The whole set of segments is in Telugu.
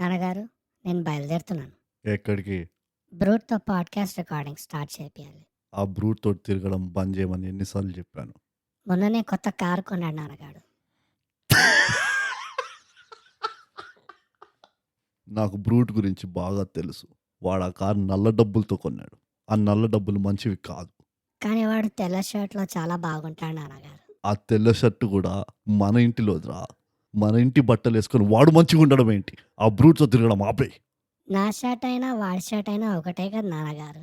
నాన్నగారు, నేను బయలుదేరుతున్నాను. ఎక్కడికి? బ్రూట్‌తో పాడ్‌కాస్ట్ రికార్డింగ్ స్టార్ట్ చేపియాలి. ఆ బ్రూట్ తోటి తిరగడం బంద్ చేయమని ఎన్నిసార్లు చెప్పాను. మొన్ననే కొత్త కారు కొన్నాడు నాన్నగారు. నాకు బ్రూట్ గురించి బాగా తెలుసు. వాడు ఆ కారు నల్ల డబ్బులతో కొన్నాడు. ఆ నల్ల డబ్బులు మంచివి కాదు. కానీ వాడు తెల్ల షర్ట్‌లో చాలా బాగుంటాడు నాన్నగారు. ఆ తెల్ల షర్ట్ కూడా మన ఇంటిలోదిరా. మన ఇంటి బట్టలు వేసుకొని వాడు మంచిగా ఉండడం ఏంటి? ఆ బ్రూట్తో తిరగడం ఆపేయ్. నా షర్ట్ అయినా, వాడి షర్ట్ అయినా ఒకటే కదా నాన్నగారు.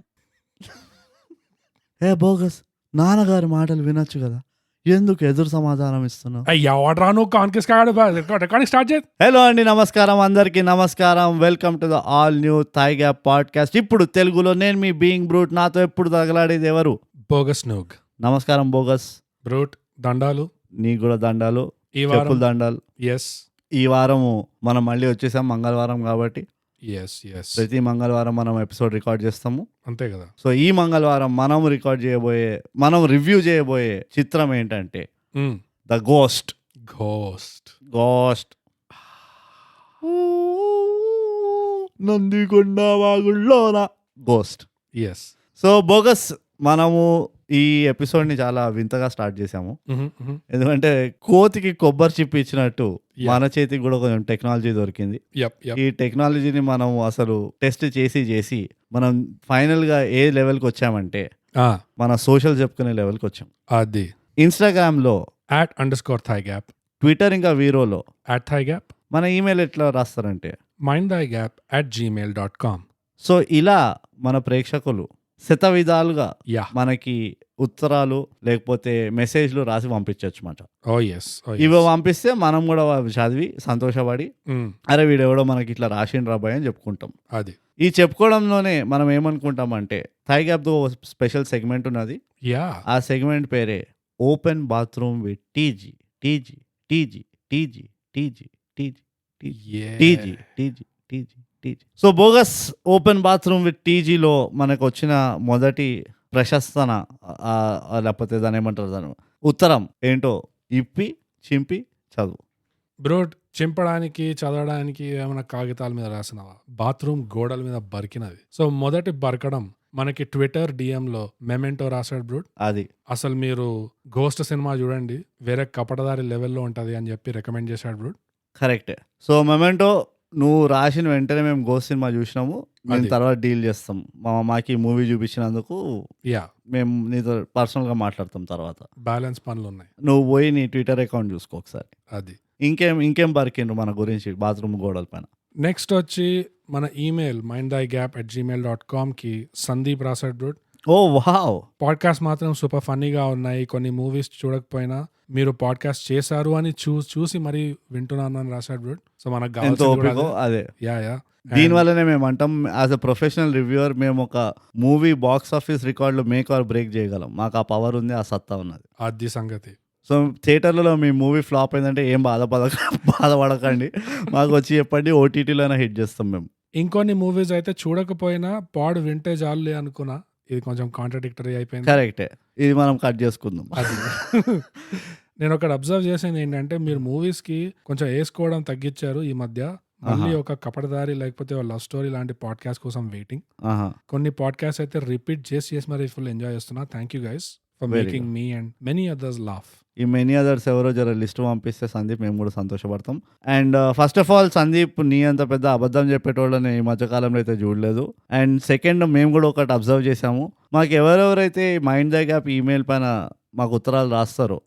ఏ బోగస్, నాన్నగారి మాటలు వినొచ్చు కదా, ఎందుకు ఎదురు సమాధానం ఇస్తున్నావు? ఎవడరా నువ్వు కాన్కిస్ రికార్డింగ్ స్టార్ట్ చేయి. హలో అండి, నమస్కారం, అందరికీ నమస్కారం. Welcome to the all new thy gap podcast. ఇప్పుడు తెలుగులో నేను మీ బీయింగ్ బ్రూట్. నాతో ఎప్పుడు తగలాడేది ఎవరు? బోగస్ నూగ్. నమస్కారం బోగస్. బ్రూట్ దండాలు. నీకు కూడా దండాలు, ఈ చెప్పులు వారం దండాలు. ఎస్ ఈ వారము మనం మళ్ళీ వచ్చేసాం, మంగళవారం కాబట్టి. ఎస్ ఎస్ ప్రతి మంగళవారం మనం ఎపిసోడ్ రికార్డ్ చేస్తాము. అంతే కదా. సో ఈ మంగళవారం మనం రివ్యూ చేయబోయే చిత్రం ఏంటంటే ద గోస్ట్. నందికొండ వాగుల్లోన గోస్ట్. ఎస్. సో బోగస్, మనము ఈ ఎపిసోడ్ని చాలా వింతగా స్టార్ట్ చేసాము. ఎందుకంటే కోతికి కొబ్బరి చిప్పి ఇచ్చినట్టు మన చేతికి కూడా కొంచెం టెక్నాలజీ దొరికింది. ఈ టెక్నాలజీని మనం అసలు టెస్ట్ చేసి మనం ఫైనల్గా ఏ లెవెల్కి వచ్చామంటే మన సోషల్ చెప్పుకునే లెవెల్కి వచ్చాం. అది ఇన్స్టాగ్రామ్లో @_thaigap, ట్విట్టర్ ఇంకా వీరోలో @thaigap, మన ఈమెయిల్ ఎట్లా రాస్తారంటే mindthigap@gmail.com. సో ఇలా మన ప్రేక్షకులు శత విధాలుగా మనకి ఉత్తరాలు లేకపోతే మెసేజ్లు రాసి పంపించవచ్చు మాట. ఇవి పంపిస్తే మనం కూడా చదివి సంతోషపడి అరే వీడెవడో మనకి ఇట్లా రాసిండ్రా బాయ్ అని చెప్పుకుంటాం. అది ఈ చెప్పుకోవడంలోనే మనం ఏమనుకుంటాం అంటే థై గ్యాప్తో స్పెషల్ సెగ్మెంట్ ఉన్నది. ఆ సెగ్మెంట్ పేరే open bathroom with TG TG TG TG TG TG TG TG TG TG. So bogus, open bathroom with టీజీలో మనకు వచ్చిన మొదటి ప్రశస్తన లేకపోతే దాని ఏమంటారు, దాని ఉత్తరం ఏంటో ఇప్పి చింపి చదువు. బ్రోడ్, చింపడానికి చదవడానికి ఏమైనా కాగితాల మీద రాసినవా? బాత్రూమ్ గోడల మీద బరికినది. సో మొదటి బరకడం మనకి ట్విట్టర్ డిఎంలో మెమెంటో రాశాడు బ్రూడ్. అది అసలు మీరు గోస్ట్ సినిమా చూడండి, వేరే కపటదారి లెవెల్లో ఉంటది అని చెప్పి రికమెండ్ చేశాడు బ్రూడ్. కరెక్టే. సో మెమెంటో నువ్వు రాసిన వెంటనే మేము గోస్ట్ సినిమా చూసినాము. మేము తర్వాత డీల్ చేస్తాం. మాకు ఈ మూవీ చూపించినందుకు మేము నీతో పర్సనల్గా మాట్లాడతాం. తర్వాత బ్యాలెన్స్ పనులు ఉన్నాయి. నువ్వు పోయి నీ ట్విట్టర్ అకౌంట్ చూసుకో ఒకసారి. అది ఇంకేం బరికిండ్రు మన గురించి బాత్రూమ్ గోడల పైన. నెక్స్ట్ వచ్చి మన ఈమెయిల్ mindthigap@gmail.com కి సందీప్ రాశాడు బ్రూడ్. ఓ వావ్, పాడ్కాస్ట్ మాత్రం సూపర్ ఫన్నీగా ఉన్నాయి, కొన్ని మూవీస్ చూడకపోయినా మీరు పాడ్కాస్ట్ చేశారు అని చూసి మరి వింటున్నాను అని రాశాడు బ్రూడ్. సో మనకు అదే యా దీని వల్లనే మేము అంటాం, యాజ్ అ ప్రొఫెషనల్ రివ్యూవర్ మేము ఒక మూవీ బాక్స్ ఆఫీస్ రికార్డులు మేక్ ఆర్ బ్రేక్ చేయగలం. మాకు ఆ పవర్ ఉంది, ఆ సత్తా ఉన్నది. అది సంగతి. సో థియేటర్లలో మీ మూవీ ఫ్లాప్ అయిందంటే ఏం బాధపడకండి, మాకు వచ్చి చెప్పండి, ఓటీటీలోనే హిట్ చేస్తాం మేము. ఇంకొన్ని మూవీస్ అయితే చూడకపోయినా పాడు వింటే చాలులే అనుకున్నా, ఇది కొంచెం కాంట్రడిక్టరీ అయిపోయింది. కరెక్టే, ఇది మనం కట్ చేసుకుందాం. అది నేను ఒకటి అబ్జర్వ్ చేసింది ఏంటంటే, మీరు మూవీస్కి కొంచెం వేసుకోవడం తగ్గించారు ఈ మధ్య. మళ్ళీ ఒక కపటదారి లేకపోతే లవ్ స్టోరీ లాంటి పాడ్కాస్ట్ కోసం వెయిటింగ్. కొన్ని పాడ్కాస్ట్ అయితే రిపీట్ చేసి మరి ఫుల్ ఎంజాయ్ చేస్తున్నా. Thank you guys for making me and many others laugh. ఈ మెనీ అదర్స్ ఎవరో జర లిస్ట్ పంపిస్తే సందీప్ మేము కూడా సంతోషపడతాం. And first of all Sandeep, నీ అంత పెద్ద అబద్ధం చెప్పేటోళ్ళని ఈ మధ్యకాలంలో అయితే చూడలేదు. అండ్ సెకండ్, మేము కూడా ఒకటి అబ్జర్వ్ చేసాము, మాకు ఎవరెవరైతే మైండ్ ద గ్యాప్ ఈమెయిల్ పైన మాకు ఉత్తరాలు రాస్తారో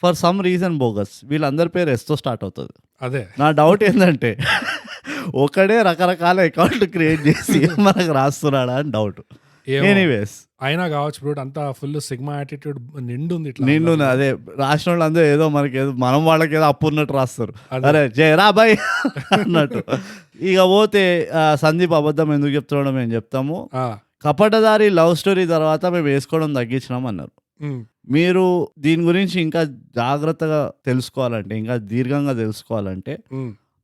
ఫర్ సమ్ రీజన్ బోగస్ వీళ్ళందరి పేరు ఎస్తో స్టార్ట్ అవుతుంది. అదే నా డౌట్ ఏంటంటే ఒకడే రకరకాల అకౌంట్లు క్రియేట్ చేసి మనకు రాస్తున్నాడా అని డౌట్. ఎనీవేస్ అయినా కావచ్చు బ్రూడ్, అంతా ఫుల్ సిగ్మా యాటిట్యూడ్ నిండుంది. అదే రాసిన వాళ్ళు అందరూ ఏదో మనకి ఏదో మనం వాళ్ళకి ఏదో అప్పు ఉన్నట్టు రాస్తారు, అరే జయరా బాయ్ అన్నట్టు. ఇక పోతే సందీప్ అబద్ధం ఎందుకు చెప్తున్నాడో మేము చెప్తాము. కపటదారి లవ్ స్టోరీ తర్వాత మేము వేసుకోవడం తగ్గించినాం అన్నారు. మీరు దీని గురించి ఇంకా జాగ్రత్తగా తెలుసుకోవాలంటే, ఇంకా దీర్ఘంగా తెలుసుకోవాలంటే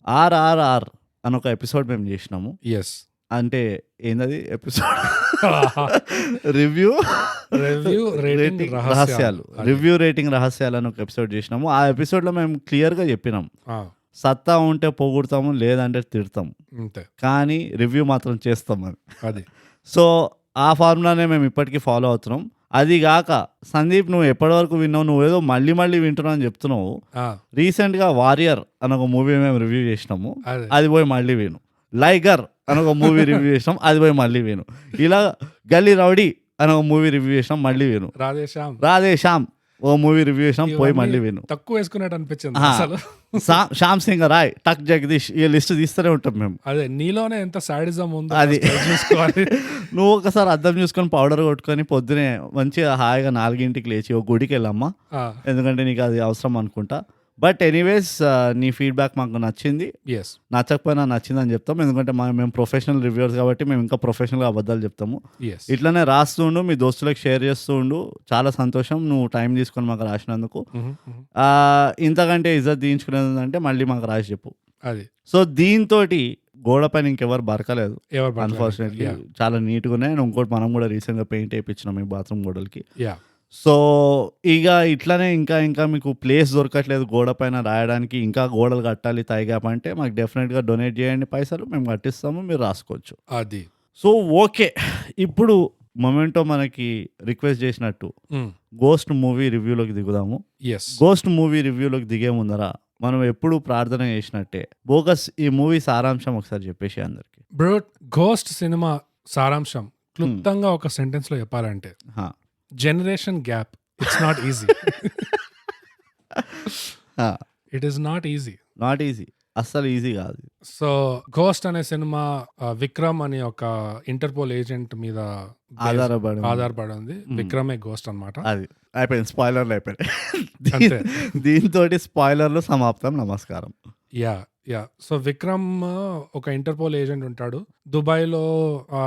RRR అని ఒక ఎపిసోడ్ మేము చేసినాము. అంటే ఏంటది ఎపిసోడ్? రివ్యూ రేటింగ్ రహస్యాలు అని ఒక ఎపిసోడ్ చేసినాము. ఆ ఎపిసోడ్లో మేము క్లియర్గా చెప్పినాం సత్తా ఉంటే పొగుడతాము, లేదంటే తిడతాము, అంతే. కానీ రివ్యూ మాత్రం చేస్తాం అని. అది. సో ఆ ఫార్ములానే మేము ఇప్పటికీ ఫాలో అవుతున్నాం. అది కాక సందీప్, నువ్వు ఎప్పటి వరకు విన్నావు? నువ్వేదో మళ్ళీ వింటున్నావు అని చెప్తున్నావు. రీసెంట్గా వారియర్ అని ఒక మూవీ మేము రివ్యూ చేసినాము, అది పోయి మళ్ళీ విను. లైగర్ అని ఒక మూవీ రివ్యూ చేసినాం, అది పోయి మళ్ళీ విను. ఇలా గల్లీ రౌడీ అని ఒక మూవీ రివ్యూ చేసినాం, మళ్ళీ విను. రాధేశ్యామ్ ఓ మూవీ రివ్యూ చేసినాం, పోయి మళ్ళీ విను. తక్కువ వేసుకున్నట్టు అనిపించింది అసలు. శ్యామ్ సింగ్ రాయ్, టక్ జగదీష్, ఈ లిస్ట్ తీస్తూనే ఉంటాం మేము. అదే నీలోనే ఎంత సాడిజం ఉందో అది చూసుకోవాలి. నువ్వు ఒకసారి అద్దం చూసుకొని పౌడర్ కొట్టుకొని పొద్దునే మంచిగా హాయిగా 4 లేచి ఒక గుడికి వెళ్ళమ్మా, ఎందుకంటే నీకు అది అవసరం అనుకుంటా. బట్ ఎనీవేస్ నీ ఫీడ్బ్యాక్ మాకు నచ్చింది. నచ్చకపోయినా నచ్చింది అని చెప్తాం, ఎందుకంటే మేము ప్రొఫెషనల్ రివ్యూవర్స్ కాబట్టి మేము ఇంకా ప్రొఫెషనల్గా అబద్ధాలు చెప్తాము. ఇట్లానే రాస్తూ ఉండు, మీ దోస్తులకు షేర్ చేస్తూ ఉండు. చాలా సంతోషం నువ్వు టైం తీసుకొని మాకు రాసినందుకు. ఇంతకంటే ఇజ్జత్ తీయించుకునేది అంటే మళ్ళీ మాకు రాసి చెప్పు. అది. సో దీంతో గోడ పైన ఇంకెవరు బరకలేదు అన్ఫార్చునేట్లీ. చాలా నీట్గా ఉన్నాయి. ఇంకోటి మనం కూడా రీసెంట్గా పెయింట్ వేయించినాం ఈ బాత్రూమ్ గోడలకి. సో ఇక ఇట్లానే ఇంకా మీకు ప్లేస్ దొరకట్లేదు గోడ పైన రాయడానికి, ఇంకా గోడలు కట్టాలి థైగ్యాప్ అంటే మాకు డెఫినెట్గా డొనేట్ చేయండి పైసలు, మేము కట్టిస్తాము, మీరు రాసుకోవచ్చు. అది. సో ఓకే, ఇప్పుడు మొమెంటో మనకి రిక్వెస్ట్ చేసినట్టు గోస్ట్ మూవీ రివ్యూలోకి దిగుదాము. గోస్ట్ మూవీ రివ్యూలోకి దిగే ముందర మనం ఎప్పుడు ప్రార్థన చేసినట్టే బోగస్ ఈ మూవీ సారాంశం ఒకసారి చెప్పేసి అందరికి. బ్రో, గోస్ట్ సినిమా సారాంశం క్లుప్తంగా ఒక సెంటెన్స్ లో చెప్పాలంటే, generation gap, it's not easy. It is not easy, అస్సలు ఈజీ కాదు. సో గోస్ట్ అనే సినిమా విక్రమ్ అనే ఒక ఇంటర్పోల్ ఏజెంట్ మీద ఆధారపడి ఉంది. విక్రమే గోస్ట్ అన్నమాట. అది అయిపోయింది, స్పాయిలర్లు అయిపోయినాయి. దీంతో స్పాయిలర్లు సమాప్తం. నమస్కారం. సో విక్రమ్ ఒక ఇంటర్పోల్ ఏజెంట్ ఉంటాడు దుబాయ్లో.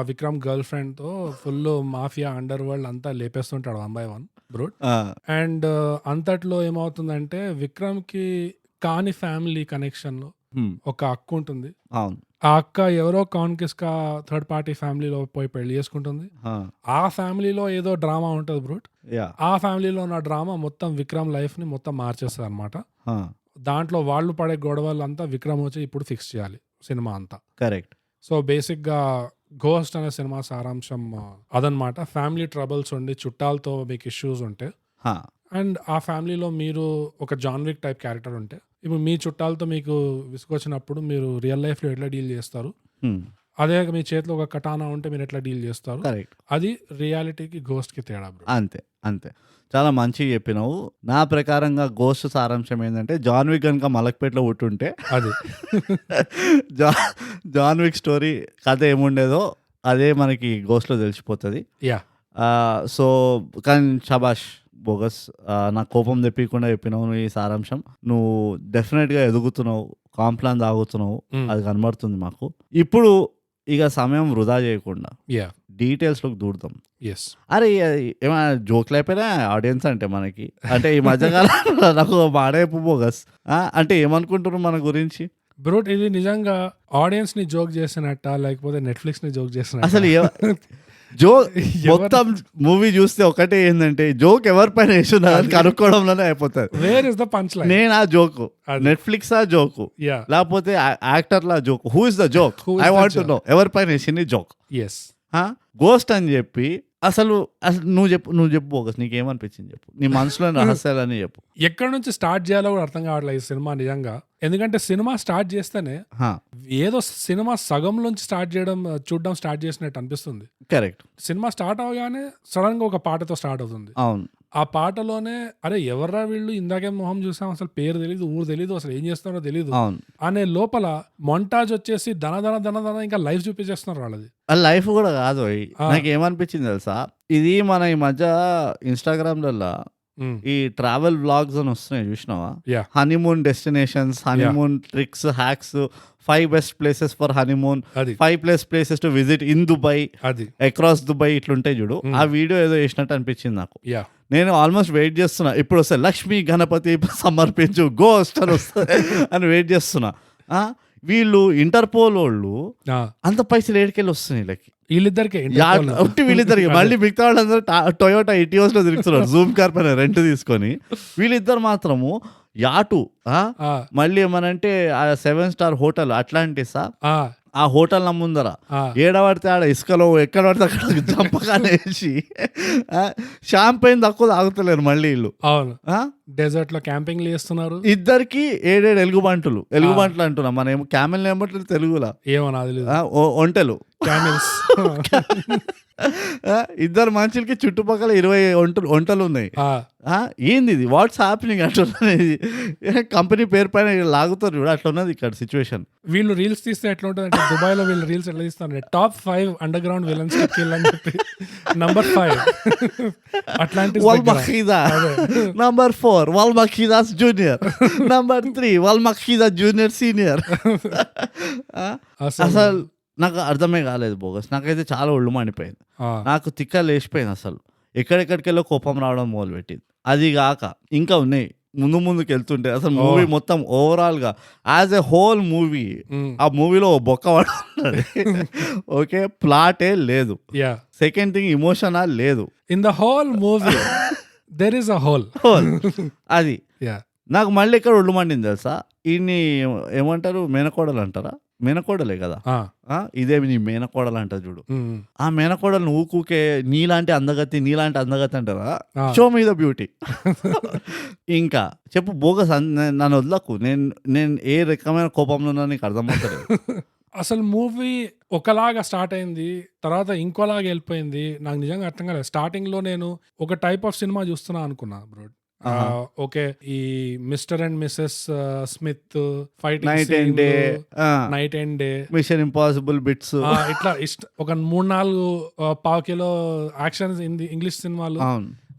విక్రమ్ గర్ల్ ఫ్రెండ్ తో ఫుల్ మాఫియా అండర్ వరల్డ్ అంతా లేపేస్తుంటాడు 1 by 1 బ్రూట్. అండ్ అంతట్లో ఏమవుతుందంటే విక్రమ్ కి కాని ఫ్యామిలీ కనెక్షన్ లో ఒక అక్క ఉంటుంది. ఆ అక్క ఎవరో కాన్కిస్ కా థర్డ్ పార్టీ ఫ్యామిలీలో పోయి పెళ్లి చేసుకుంటుంది. ఆ ఫ్యామిలీలో ఏదో డ్రామా ఉంటుంది బ్రూట్. ఆ ఫ్యామిలీలో ఉన్న డ్రామా మొత్తం విక్రమ్ లైఫ్ ని మొత్తం మార్చేస్తుంది అనమాట. దాంట్లో వాళ్ళు పడే గొడవలంతా విక్రమ్ వచ్చి ఇప్పుడు ఫిక్స్ చేయాలి సినిమా అంతా. కరెక్ట్. సో బేసిక్ గా గోస్ట్ అనే సినిమా సారాంశం అదనమాట. ఫ్యామిలీ ట్రబుల్స్ ఉండి చుట్టాలతో మీకు ఇష్యూస్ ఉంటే, అండ్ ఆ ఫ్యామిలీలో మీరు ఒక జాన్ విక్ టైప్ క్యారెక్టర్ ఉంటే, ఇప్పుడు మీ చుట్టాలతో మీకు విసుకొచ్చినప్పుడు మీరు రియల్ లైఫ్ లో ఎట్లా డీల్ చేస్తారు, అదే మీ చేతిలో ఒక కటానా ఉంటే మీరు ఎట్లా డీల్ చేస్తారు, అది రియాలిటీకి గోస్ట్ కి తేడా. అంతే చాలా మంచిగా చెప్పినావు. నా ప్రకారంగా గోస్ట్ సారాంశం ఏంటంటే, జాన్ విక్ కనుక మలక్పేటలో పుట్టుంటే అది జాన్ విక్ స్టోరీ కథ ఏముండేదో అదే మనకి గోస్ట్లో తెలిసిపోతుంది. సో కానీ షబాష్ బోగస్, నా కోపం తెప్పకుండా చెప్పినావు నువ్వు ఈ సారాంశం. నువ్వు డెఫినెట్గా ఎదుగుతున్నావు, కాంప్లాన్ తాగుతున్నావు, అది కనబడుతుంది మాకు. ఇప్పుడు ఇక సమయం వృధా చేయకుండా డీటెయిల్స్లోకి దూడతాం. అరే ఏమైనా జోక్లు అయిపోయినా ఆడియన్స్ అంటే మనకి, అంటే ఈ మధ్యకాలంలో నాకు మాడేపు బోగస్ అంటే ఏమనుకుంటున్నారు మన గురించి బ్రో? ఇది నిజంగా ఆడియన్స్ ని జోక్ చేసినట్ట లేకపోతే నెట్ఫ్లిక్స్ ని జోక్ చేసినట్ట? అసలు జోక్ మొత్తం మూవీ చూస్తే ఒకటే ఏంటంటే జోక్ ఎవరిపైన వేస్తున్నారు కనుక్కోవడంలోనే అయిపోతుంది. Where is the punch line? నేను ఆ జోకు, నెట్ఫ్లిక్స్ ఆ జోకు, లేకపోతే యాక్టర్ లా joke, who is the joke, I want to know ఎవరిపైన వేసింది జోక్. గోస్ట్ అని చెప్పి అసలు నువ్వు చెప్పు బోగస్, నీకేమనిపించింది చెప్పు, నీ మనసులో రహస్యాలని చెప్పు. ఎక్కడి నుంచి స్టార్ట్ చేయాలో కూడా అర్థం కావట్లేదు ఈ సినిమా నిజంగా. ఎందుకంటే సినిమా స్టార్ట్ చేస్తేనే ఏదో సినిమా సగంలోంచి చూడడం స్టార్ట్ చేసినట్టు అనిపిస్తుంది. కరెక్ట్. సినిమా స్టార్ట్ అవగానే సడన్ గా ఒక పాటతో స్టార్ట్ అవుతుంది. అవును. ఆ పాటలోనే అరే ఎవర్రా వీళ్ళు, ఇందాకే మొహం చూసాం, అసలు పేరు తెలీదు, ఊరు తెలీదు, అసలు ఏం చేస్తున్నారో తెలీదు అనే లోపల మొంటాజ్ వచ్చేసి ధన ఇంకా లైఫ్ చూపించేస్తున్నారు వాళ్ళది. లైఫ్ కూడా కాదు. నాకు ఏమనిపించింది తెలుసా, ఇది మన ఈ మధ్య ఇన్స్టాగ్రామ్లలో ఈ ట్రావెల్ వ్లాగ్స్ అని వస్తున్నాయి చూసినావా, honeymoon destinations, honeymoon tricks, hacks, 5 best places for honeymoon, 5 places to visit in Dubai, across Dubai, ఇట్లుంటాయి చూడు. ఆ వీడియో ఏదో వేసినట్టు అనిపించింది నాకు. నేను ఆల్మోస్ట్ వెయిట్ చేస్తున్నా, ఇప్పుడు వస్తే లక్ష్మీ గణపతి సమర్పించు గోస్ట్ అని వస్తుంది అని వెయిట్ చేస్తున్నా. వీళ్ళు ఇంటర్పోల్ వాళ్ళు అంత పైసలు ఏడుకెళ్ళి వస్తున్నాయి వీళ్ళిద్దరికి. మళ్ళీ మిగతా వాళ్ళందరూ టొయోటా ఇటియోస్ లో తిరుగుతున్నారు జూమ్ కార్ పైన రెంట్ తీసుకొని. వీళ్ళిద్దరు మాత్రము యాటు ఆ, మళ్ళీ ఏమనంటే ఆ 7 స్టార్ హోటల్ అట్లాంటిసా ఆ, ఆ హోటల్ ముందర ఆ. ఏడబడితే ఆడ ఇసుకలో ఎక్కడ పడితే అక్కడ జంపగానే వేసి షాంపైన్ తక్కువ తాగుతలేరు మళ్ళీ వీళ్ళు. అవును, ఆ? డెజర్ట్ లో క్యాంపింగ్ చేస్తున్నారు. ఇద్దరికి 7 ఎలుగుబంటులు అంటున్నాం మనం, ఏమో క్యామెల్ ఏమంటారు తెలుగులో, ఏమో నాది లేదు. ఒంటెలు. క్యామిల్స్. ఇద్దరు మనుషులకి చుట్టుపక్కల 20 ఒంటలు ఉన్నాయి. ఏంది ఇది, వాట్స్ హ్యాపెనింగ్ అంటున్నది. కంపెనీ పేరు పైన లాగుతారు చూడు, అట్లా ఉన్నది ఇక్కడ సిచ్యువేషన్. వీళ్ళు రీల్స్ తీస్తే ఎట్లా ఉంటుంది అంటే దుబాయ్ లో వీళ్ళు రీల్స్ ఎట్లా తీస్తారు, top 5 underground villains kill అని చెప్పి నంబర్ 5 అట్లాంటి వాల్మఖీదా, నంబర్ 4 వాల్మఖీదాస్ జూనియర్, నంబర్ 3 వాల్మఖీదా జూనియర్ సీనియర్. అసలు నాకు అర్థమే కాలేదు బోగస్, నాకైతే చాలా ఒళ్ళు మండిపోయింది, నాకు తిక్క లేచిపోయింది అసలు. ఎక్కడెక్కడికెళ్ళో కోపం రావడం మొదలుపెట్టింది. అది కాక ఇంకా ఉన్నాయి ముందుకు వెళ్తుంటే అసలు మూవీ మొత్తం ఓవరాల్ గా యాజ్ ఎ హోల్ మూవీ, ఆ మూవీలో బొక్క పడుతుంది. ఓకే, ప్లాటే లేదు. సెకండ్ థింగ్ ఇమోషన్ లేదు. In the whole movie there is a hole. అది నాకు మళ్ళీ ఇక్కడ ఒళ్ళు మండింది తెలుసా. ఈయన్ని ఏమంటారు, మేనకోడలు అంటారా, మేనకోడలే కదా, ఇదేమి నీ మేనకోడలు అంటారు చూడు. ఆ మేనకోడలు ఊకూకే నీలాంటి అందగతి అంటారా, షో మీ ద బ్యూటీ. ఇంకా చెప్పు బోగస్, నన్ను వదలకు, నేను ఏ రకమైన కోపంలో ఉన్నా నీకు అర్థమవుతలేదు. అసలు మూవీ ఒకలాగా స్టార్ట్ అయింది, తర్వాత ఇంకోలాగా వెళ్ళిపోయింది. నాకు నిజంగా అర్థం కాలేదు. స్టార్టింగ్ లో నేను ఒక టైప్ ఆఫ్ సినిమా చూస్తున్నా అనుకున్నా బ్రో. ఓకే, ఈ mister and missus Smith fighting, night and day, mission impossible bits, ఇట్లా ఒక 3-4 పావు కిలో యాక్షన్ ఇంగ్లీష్ సినిమాలు,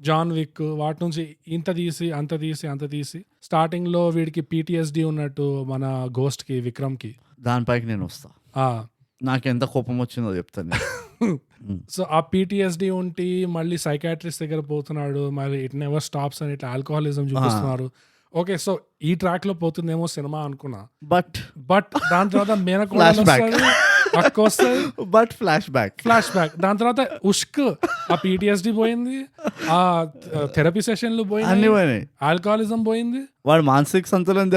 జాన్ విక్, వాటి నుంచి ఇంత తీసి అంత తీసి స్టార్టింగ్ లో వీడికి PTSD ఉన్నట్టు మన గోస్ట్ కి, విక్రమ్ కి. దానిపైకి నేను వస్తా, నాకు ఎంత కోపం వచ్చిందో చెప్తాను. సో ఆ PTSD ఉండి మళ్ళీ సైకాట్రిస్ట్ దగ్గర పోతున్నాడు, మళ్ళీ ఇట్ నెవర్ స్టాప్స్ అని ఇట్లా ఆల్కహాలిజం చూపిస్తున్నారు. ఓకే, సో ఈ ట్రాక్ లో పోతుందేమో సినిమా అనుకున్నా. బట్ దాని తర్వాత అక్క వస్తుంది, బట్ ఫ్లాష్ బ్యాక్ దాని తర్వాత ఉష్క్, ఆ PTSD పోయింది, ఆ థెరపీ సెషన్లు పోయింది, ఆల్కహాలిజం పోయింది, వాడు మానసిక సంతులనం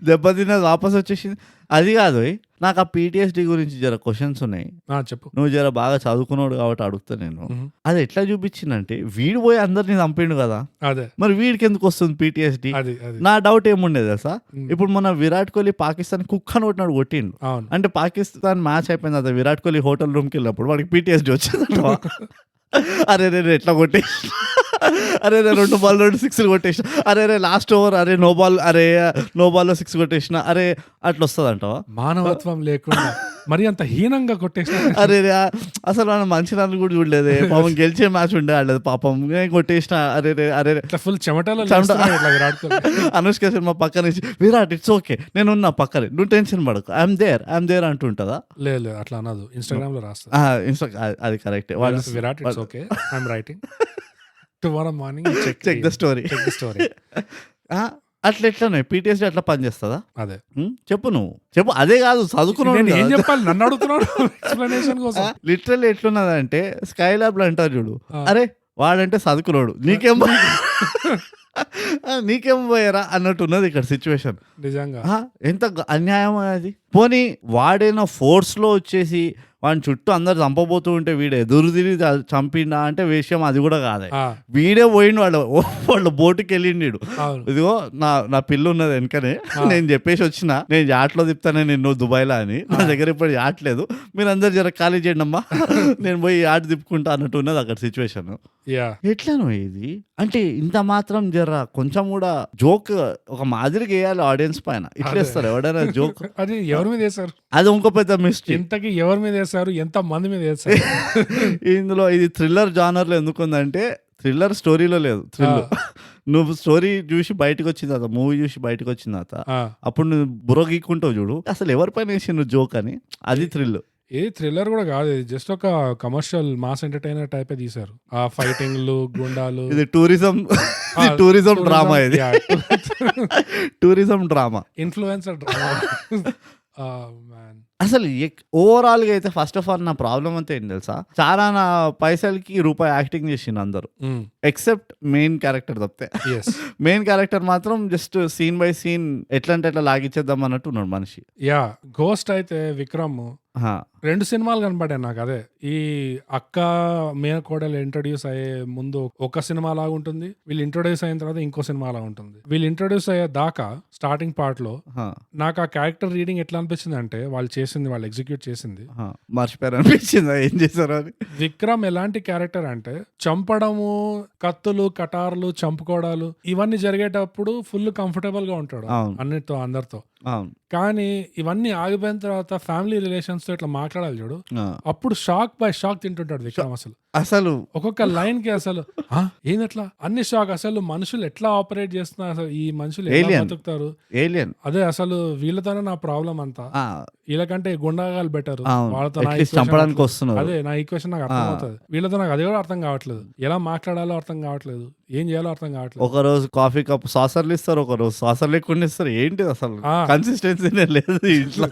దెబ్బతిన్నది వాపస్ వచ్చేసింది. అది కాదు, నాకు ఆ PTSD గురించి జర క్వశ్చన్స్ ఉన్నాయి. చెప్పు. నువ్వు జర బాగా చదువుకున్నాడు కాబట్టి అడుగుతా నేను. అది ఎట్లా చూపించిందంటే, వీడు పోయి అందరినీ చంపిండు కదా, మరి వీడికి ఎందుకు వస్తుంది PTSD? నా డౌట్ ఏముండేది తెలుసా, ఇప్పుడు మన విరాట్ కోహ్లీ పాకిస్తాన్ కుక్కను కొట్టినాడు, కొట్టిండు అంటే పాకిస్తాన్ మ్యాచ్ అయిపోయింది కదా, విరాట్ కోహ్లీ హోటల్ రూమ్కి వెళ్ళినప్పుడు వాడికి PTSD వచ్చిందంట. అరే రే ఎట్లా కొట్టేసి, అరే 2 బాల్ 2 సిక్స్లు కొట్టేసిన, అరే లాస్ట్ ఓవర్, అరే నో బాల్లో 6 కొట్టేసిన, అరే అట్లా వస్తుంది అంటావా? మానవత్వం లేకుండా మరి అంత హీనంగా కొట్టేసిన. అరే అసలు మనం మంచి నన్ను కూడా చూడలేదు, పాపం గెలిచే మ్యాచ్ ఉండే ఆడలేదు, పాపం కొట్టేసిన. అరే ఫుల్ చెమటలో అనుష్క శర్మ పక్క నుంచి, విరాట్ ఇట్స్ ఓకే, నేనున్నా పక్కనే, నువ్వు టెన్షన్ పడకు, ఐఎమ్ దేర్ అంటుంటదా? లేదు అట్లా అనదు, ఇన్స్టాగ్రామ్ లో రాస్తా. అది correct, Virat it's okay, I'm writing tomorrow morning check the story. అట్లా ఎట్లా PTSD అట్లా పనిచేస్తుందా? అదే చెప్పు, నువ్వు చెప్పు. అదే కాదు, చదువుకున్నాడు ఏం చెప్పాలి, నన్ను అడుగుతున్నాడు ఎక్స్ప్లెనేషన్ కోసం. లిటరల్లీ ఎట్లున్నదంటే, స్కై ల్యాబ్ లో అంటారు చూడు, అరే వాడంటే చదువుకున్నాడు, నీకేం పోయారా అన్నట్టు ఉన్నది ఇక్కడ సిచ్యువేషన్. నిజంగా ఎంత అన్యాయం అది. పోనీ వాడైనా ఫోర్స్ లో వచ్చేసి వాడిని చుట్టూ అందరు చంపబోతూ ఉంటే వీడే ఎదురు తిరిగి చంపిండా అంటే విషయం అది కూడా కాదే. వీడే పోయిండు, వాళ్ళ బోటుకి వెళ్ళిండు. ఇదిగో నా పిల్ల ఉన్నది వెనకనే, నేను చెప్పేసి వచ్చిన, నేను యాట్లో తిప్పుతానే నిన్ను దుబాయ్లో అని, నా దగ్గర ఇప్పుడు యాట్ లేదు, మీరు అందరు జర ఖాళీ చేయండి అమ్మా, నేను పోయి యాట్ తిప్పుకుంటా అన్నట్టు ఉన్నది అక్కడ సిచ్యువేషన్. ఎట్లానో ఇది అంటే, ఇంత మాత్రం జర కొంచెం కూడా జోక్ ఒక మాదిరిగా వేయాలి ఆడియన్స్ పైన. ఇట్లా వేస్తారు ఎవడైనా జోక్, అది ఎవరి మీద వేశారు, అది ఇంకో పెద్ద మిస్టేక్. ఇంతకీ ఎవరి మీద వేశారు, ఎంత మంది మీద వేశారు? ఇందులో ఇది థ్రిల్లర్ జానర్ లో ఎందుకుందంటే, థ్రిల్లర్ స్టోరీలో లేదు. థ్రిల్లర్ నువ్వు స్టోరీ చూసి బయటకు వచ్చిన తర్వాత, మూవీ చూసి బయటకు వచ్చిన తర్వాత, అప్పుడు నువ్వు బుర్ర గీక్కుంటావు చూడు, అసలు ఎవరిపైన వేసి నువ్వు జోక్ అని, అది థ్రిల్. ఇది థ్రిల్లర్ కూడా కాదు, ఇది జస్ట్ ఒక కమర్షియల్ మాస్ ఎంటర్టైనర్ టైప్ తీశారు. ఆ ఫైటింగ్లు, గుండాలు, ఇది టూరిజం డ్రామా, ఇది టూరిజం డ్రామా, ఇన్ఫ్లుయెన్సర్ డ్రామా. అసలు ఓవరాల్ గా అయితే ఫస్ట్ ఆఫ్ ఆల్ నా ప్రాబ్లం అంతా ఏంటి తెలుసా, చాలా నా పైసలకి రూపాయి యాక్టింగ్ చేసిండు అందరూ ఎక్సెప్ట్ మెయిన్ క్యారెక్టర్ తప్పితే. మెయిన్ క్యారెక్టర్ మాత్రం జస్ట్ సీన్ బై సీన్ ఎట్లా అంటే ఎట్లా లాగిచ్చేద్దాం అన్నట్టు ఉన్నాడు మనిషి. యా గోస్ట్ అయితే విక్రమ్ 2 సినిమాలు కనపడాయి నాకు. అదే ఈ అక్క మేనకోడలు ఇంట్రొడ్యూస్ అయ్యే ముందు ఒక సినిమా లాగా ఉంటుంది, వీళ్ళు ఇంట్రొడ్యూస్ అయిన తర్వాత ఇంకో సినిమా లాగా ఉంటుంది. వీళ్ళు ఇంట్రొడ్యూస్ అయ్యే దాకా స్టార్టింగ్ పార్ట్ లో నాకు ఆ క్యారెక్టర్ రీడింగ్ ఎట్లా అనిపించింది అంటే వాళ్ళు ఎగ్జిక్యూట్ చేసింది మర్చిపోయారు అనిపించింది ఏం చేశారు అని. విక్రమ్ ఎలాంటి క్యారెక్టర్ అంటే చంపడము, కత్తులు కటార్లు చంపుకోవడాలు ఇవన్నీ జరిగేటప్పుడు ఫుల్ కంఫర్టబుల్ గా ఉంటాడు అన్నిటితో అందరితో. కానీ ఇవన్నీ ఆగిపోయిన తర్వాత ఫ్యామిలీ రిలేషన్స్ తో ఇట్లా మాట్లాడాలి చూడు, అప్పుడు షాక్ బై షాక్ తింటుంటాడు విక్రమ్. అసలు ఒక్కొక్క లైన్ కి అసలు ఏందట్లా అన్ని షాక్. అసలు మనుషులు ఎట్లా ఆపరేట్ చేస్తున్నారు, అసలు ఈ మనుషులు ఎలా బతుకుతారు, అదే అసలు వీళ్ళతోనే నా ప్రాబ్లం అంతా. వీళ్ళకంటే గుండాగాలు బెటర్, వాళ్ళతో చంపడానికి వస్తున్నారు. అదే నా ఈక్వేషన్ నాకు అర్థం అవుతుంది, వీళ్ళతో నాకు అది కూడా అర్థం కావట్లేదు, ఎలా మాట్లాడాలో అర్థం కావట్లేదు, ఏం చేయాలో అర్థం కావట్లేదు. ఒక రోజు కాఫీ కప్ సాసర్లు ఇస్తారు, ఒక రోజు సాసర్ లేకుండా ఇస్తారు. ఏంటి అసలు కన్సిస్టెన్సీనే లేదు ఇంట్లో.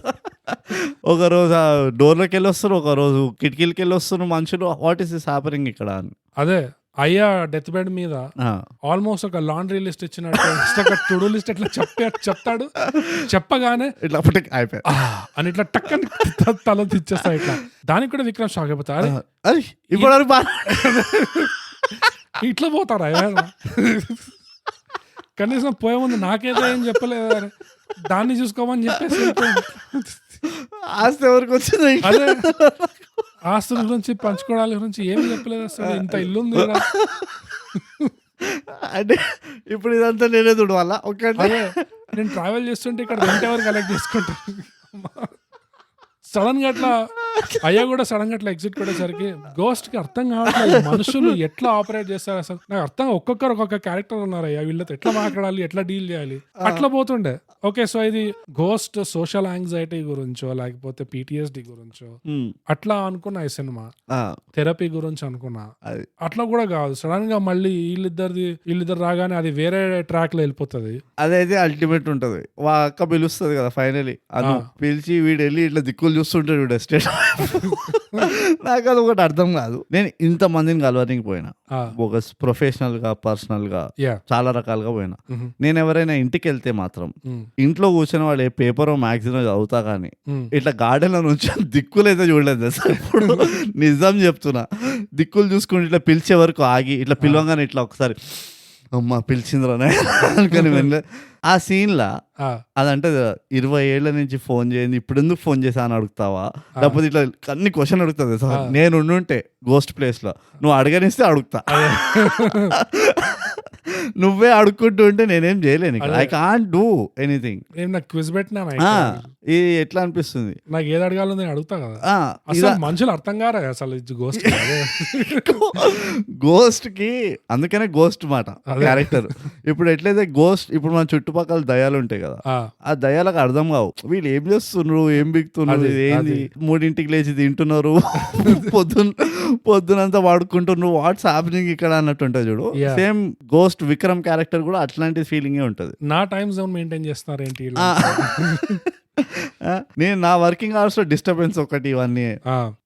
ఒక రోజు డోర్లోకి వెళ్ళి వస్తారు, ఒక రోజు కిటికీలకి వెళ్ళి వస్తున్నారు మనుషులు. వాట్ ఈస్ దిస్ హ్యాపెనింగ్ ఇక్కడ అని. అదే అయ్యా డెత్ బెడ్ మీద ఆల్మోస్ట్ ఒక లాండ్రీ లిస్ట్ ఇచ్చినట్టు టు డూ లిస్ట్ ఎట్లా చెప్తాడు, చెప్పగానే ఇట్లా అయిపోయి అని ఇట్లా టక్కని తల తెచ్చేస్తా. ఇట్లా దానికి కూడా విక్రమ్ షాక్ అయిపోతారు. ఇప్పుడు ఇట్లా పోతారా కనీసం పోయే ముందు నాకేదో ఏం చెప్పలేదు, దాన్ని చూసుకోమని చెప్పేసి ఆస్తి ఎవరికి వచ్చింది, అదే ఆస్తుల గురించి పంచుకోవడాల గురించి ఏమి చెప్పలేదు. అసలు ఇంత ఇల్లు ఉంది అంటే ఇప్పుడు ఇదంతా నేనే చూడవాలా. ఓకే నేను ట్రావెల్ చేస్తుంటే ఇక్కడ రెంట్ ఎవరు కలెక్ట్ చేసుకుంటాను. సడన్ గా అట్లా అయ్యా కూడా సడన్ గా అట్లా ఎగ్జిట్ కొట్టేసరికి గోస్ట్ కి అర్థం కావట్లేదు మనుషులు ఎట్లా ఆపరేట్ చేస్తారు. అసలు నాకు అర్థం ఒక్కొక్కరు ఒక్కొక్క క్యారెక్టర్ ఉన్నారు అయ్యా, వీళ్ళతో ఎట్లా మాట్లాడాలి, ఎట్లా డీల్ చేయాలి, అట్లా పోతుండే. ఓకే సో ఇది గోస్ట్ సోషల్ యాంగ్జైటీ గురించో లేకపోతే PTSD గురించో అట్లా అనుకున్నా ఈ సినిమా, థెరపీ గురించి అనుకున్నా. అట్లా కూడా కాదు, సడన్ గా మళ్ళీ వీళ్ళిద్దరు రాగానే అది వేరే ట్రాక్ లో వెళ్ళిపోతుంది. అదైతే అల్టిమేట్ ఉంటది. అక్క పిలుస్తుంది కదా ఫైనలీ, అది పిలిచి వీడు వెళ్ళి ఇట్లా దిక్కులు చూస్తుంటాడు వీడు ఎస్టేట్. నాకు అది ఒకటి అర్థం కాదు. నేను ఇంత మందిని కలవడానికి పోయినా, ఒక ప్రొఫెషనల్ గా పర్సనల్ గా చాలా రకాలుగా పోయినా. నేను ఎవరైనా ఇంటికి వెళ్తే మాత్రం ఇంట్లో కూర్చొని వాడు ఏ పేపర్ మ్యాగజైన్ చదువుతా కానీ ఇట్లా గార్డెన్ లో నుంచి దిక్కులు అయితే చూడలేదు సార్. ఇప్పుడు నిజం చెప్తున్నా, దిక్కులు చూసుకుంటే ఇట్లా పిలిచే వరకు ఆగి ఇట్లా పిలవగానే ఇట్లా ఒకసారి అమ్మ పిలిచిందిరానే అనుకుని వెళ్ళే ఆ సీన్లా. అదంటే 20 ఏళ్ల నుంచి ఫోన్ చేయండి, ఇప్పుడు ఎందుకు ఫోన్ చేసా అని అడుగుతావా, లేకపోతే ఇట్లా అన్ని క్వశ్చన్ అడుగుతుంది సార్. నేను ఉండుంటే గోస్ట్ ప్లేస్ లో నువ్వు అడగనిస్తే అడుగుతా, నువ్వే అడుక్కుంటూ ఉంటే నేనేం చేయలేను. I can't do anything. నాకు క్విజ్ పెట్టినా ఇది ఎట్లా అనిపిస్తుంది, నాకు ఏది అడగాలో నేను అడుగుతా కదా. అసలు మనుషులు అర్థం కారా అసలు గోస్ట్ కి. అందుకనే గోస్ట్ మాట క్యారెక్టర్. ఇప్పుడు ఎట్లయితే గోస్ట్, ఇప్పుడు మన చుట్టుపక్కల దయాలు ఉంటాయి కదా, ఆ దయాలకు అర్థం కావు వీళ్ళు ఏం చేస్తున్నారు, ఏం బిగుతున్నారు, ఏంది 3ంటికి లేచి తింటున్నారు, పొద్దునంతా వాడుకుంటున్నారు, వాట్స్ హ్యాపెనింగ్ ఇక్కడ అన్నట్టు ఉంటుంది చూడు. సేమ్ గోస్ట్ విక్రమ్ క్యారెక్టర్ కూడా అట్లాంటి ఫీలింగే ఉంటది. నా టైం జోన్ మెయింటైన్ చేస్తున్నారు ఏంటి నేను నా వర్కింగ్ అవర్స్ లో డిస్టర్బెన్స్ ఒకటి, ఇవన్నీ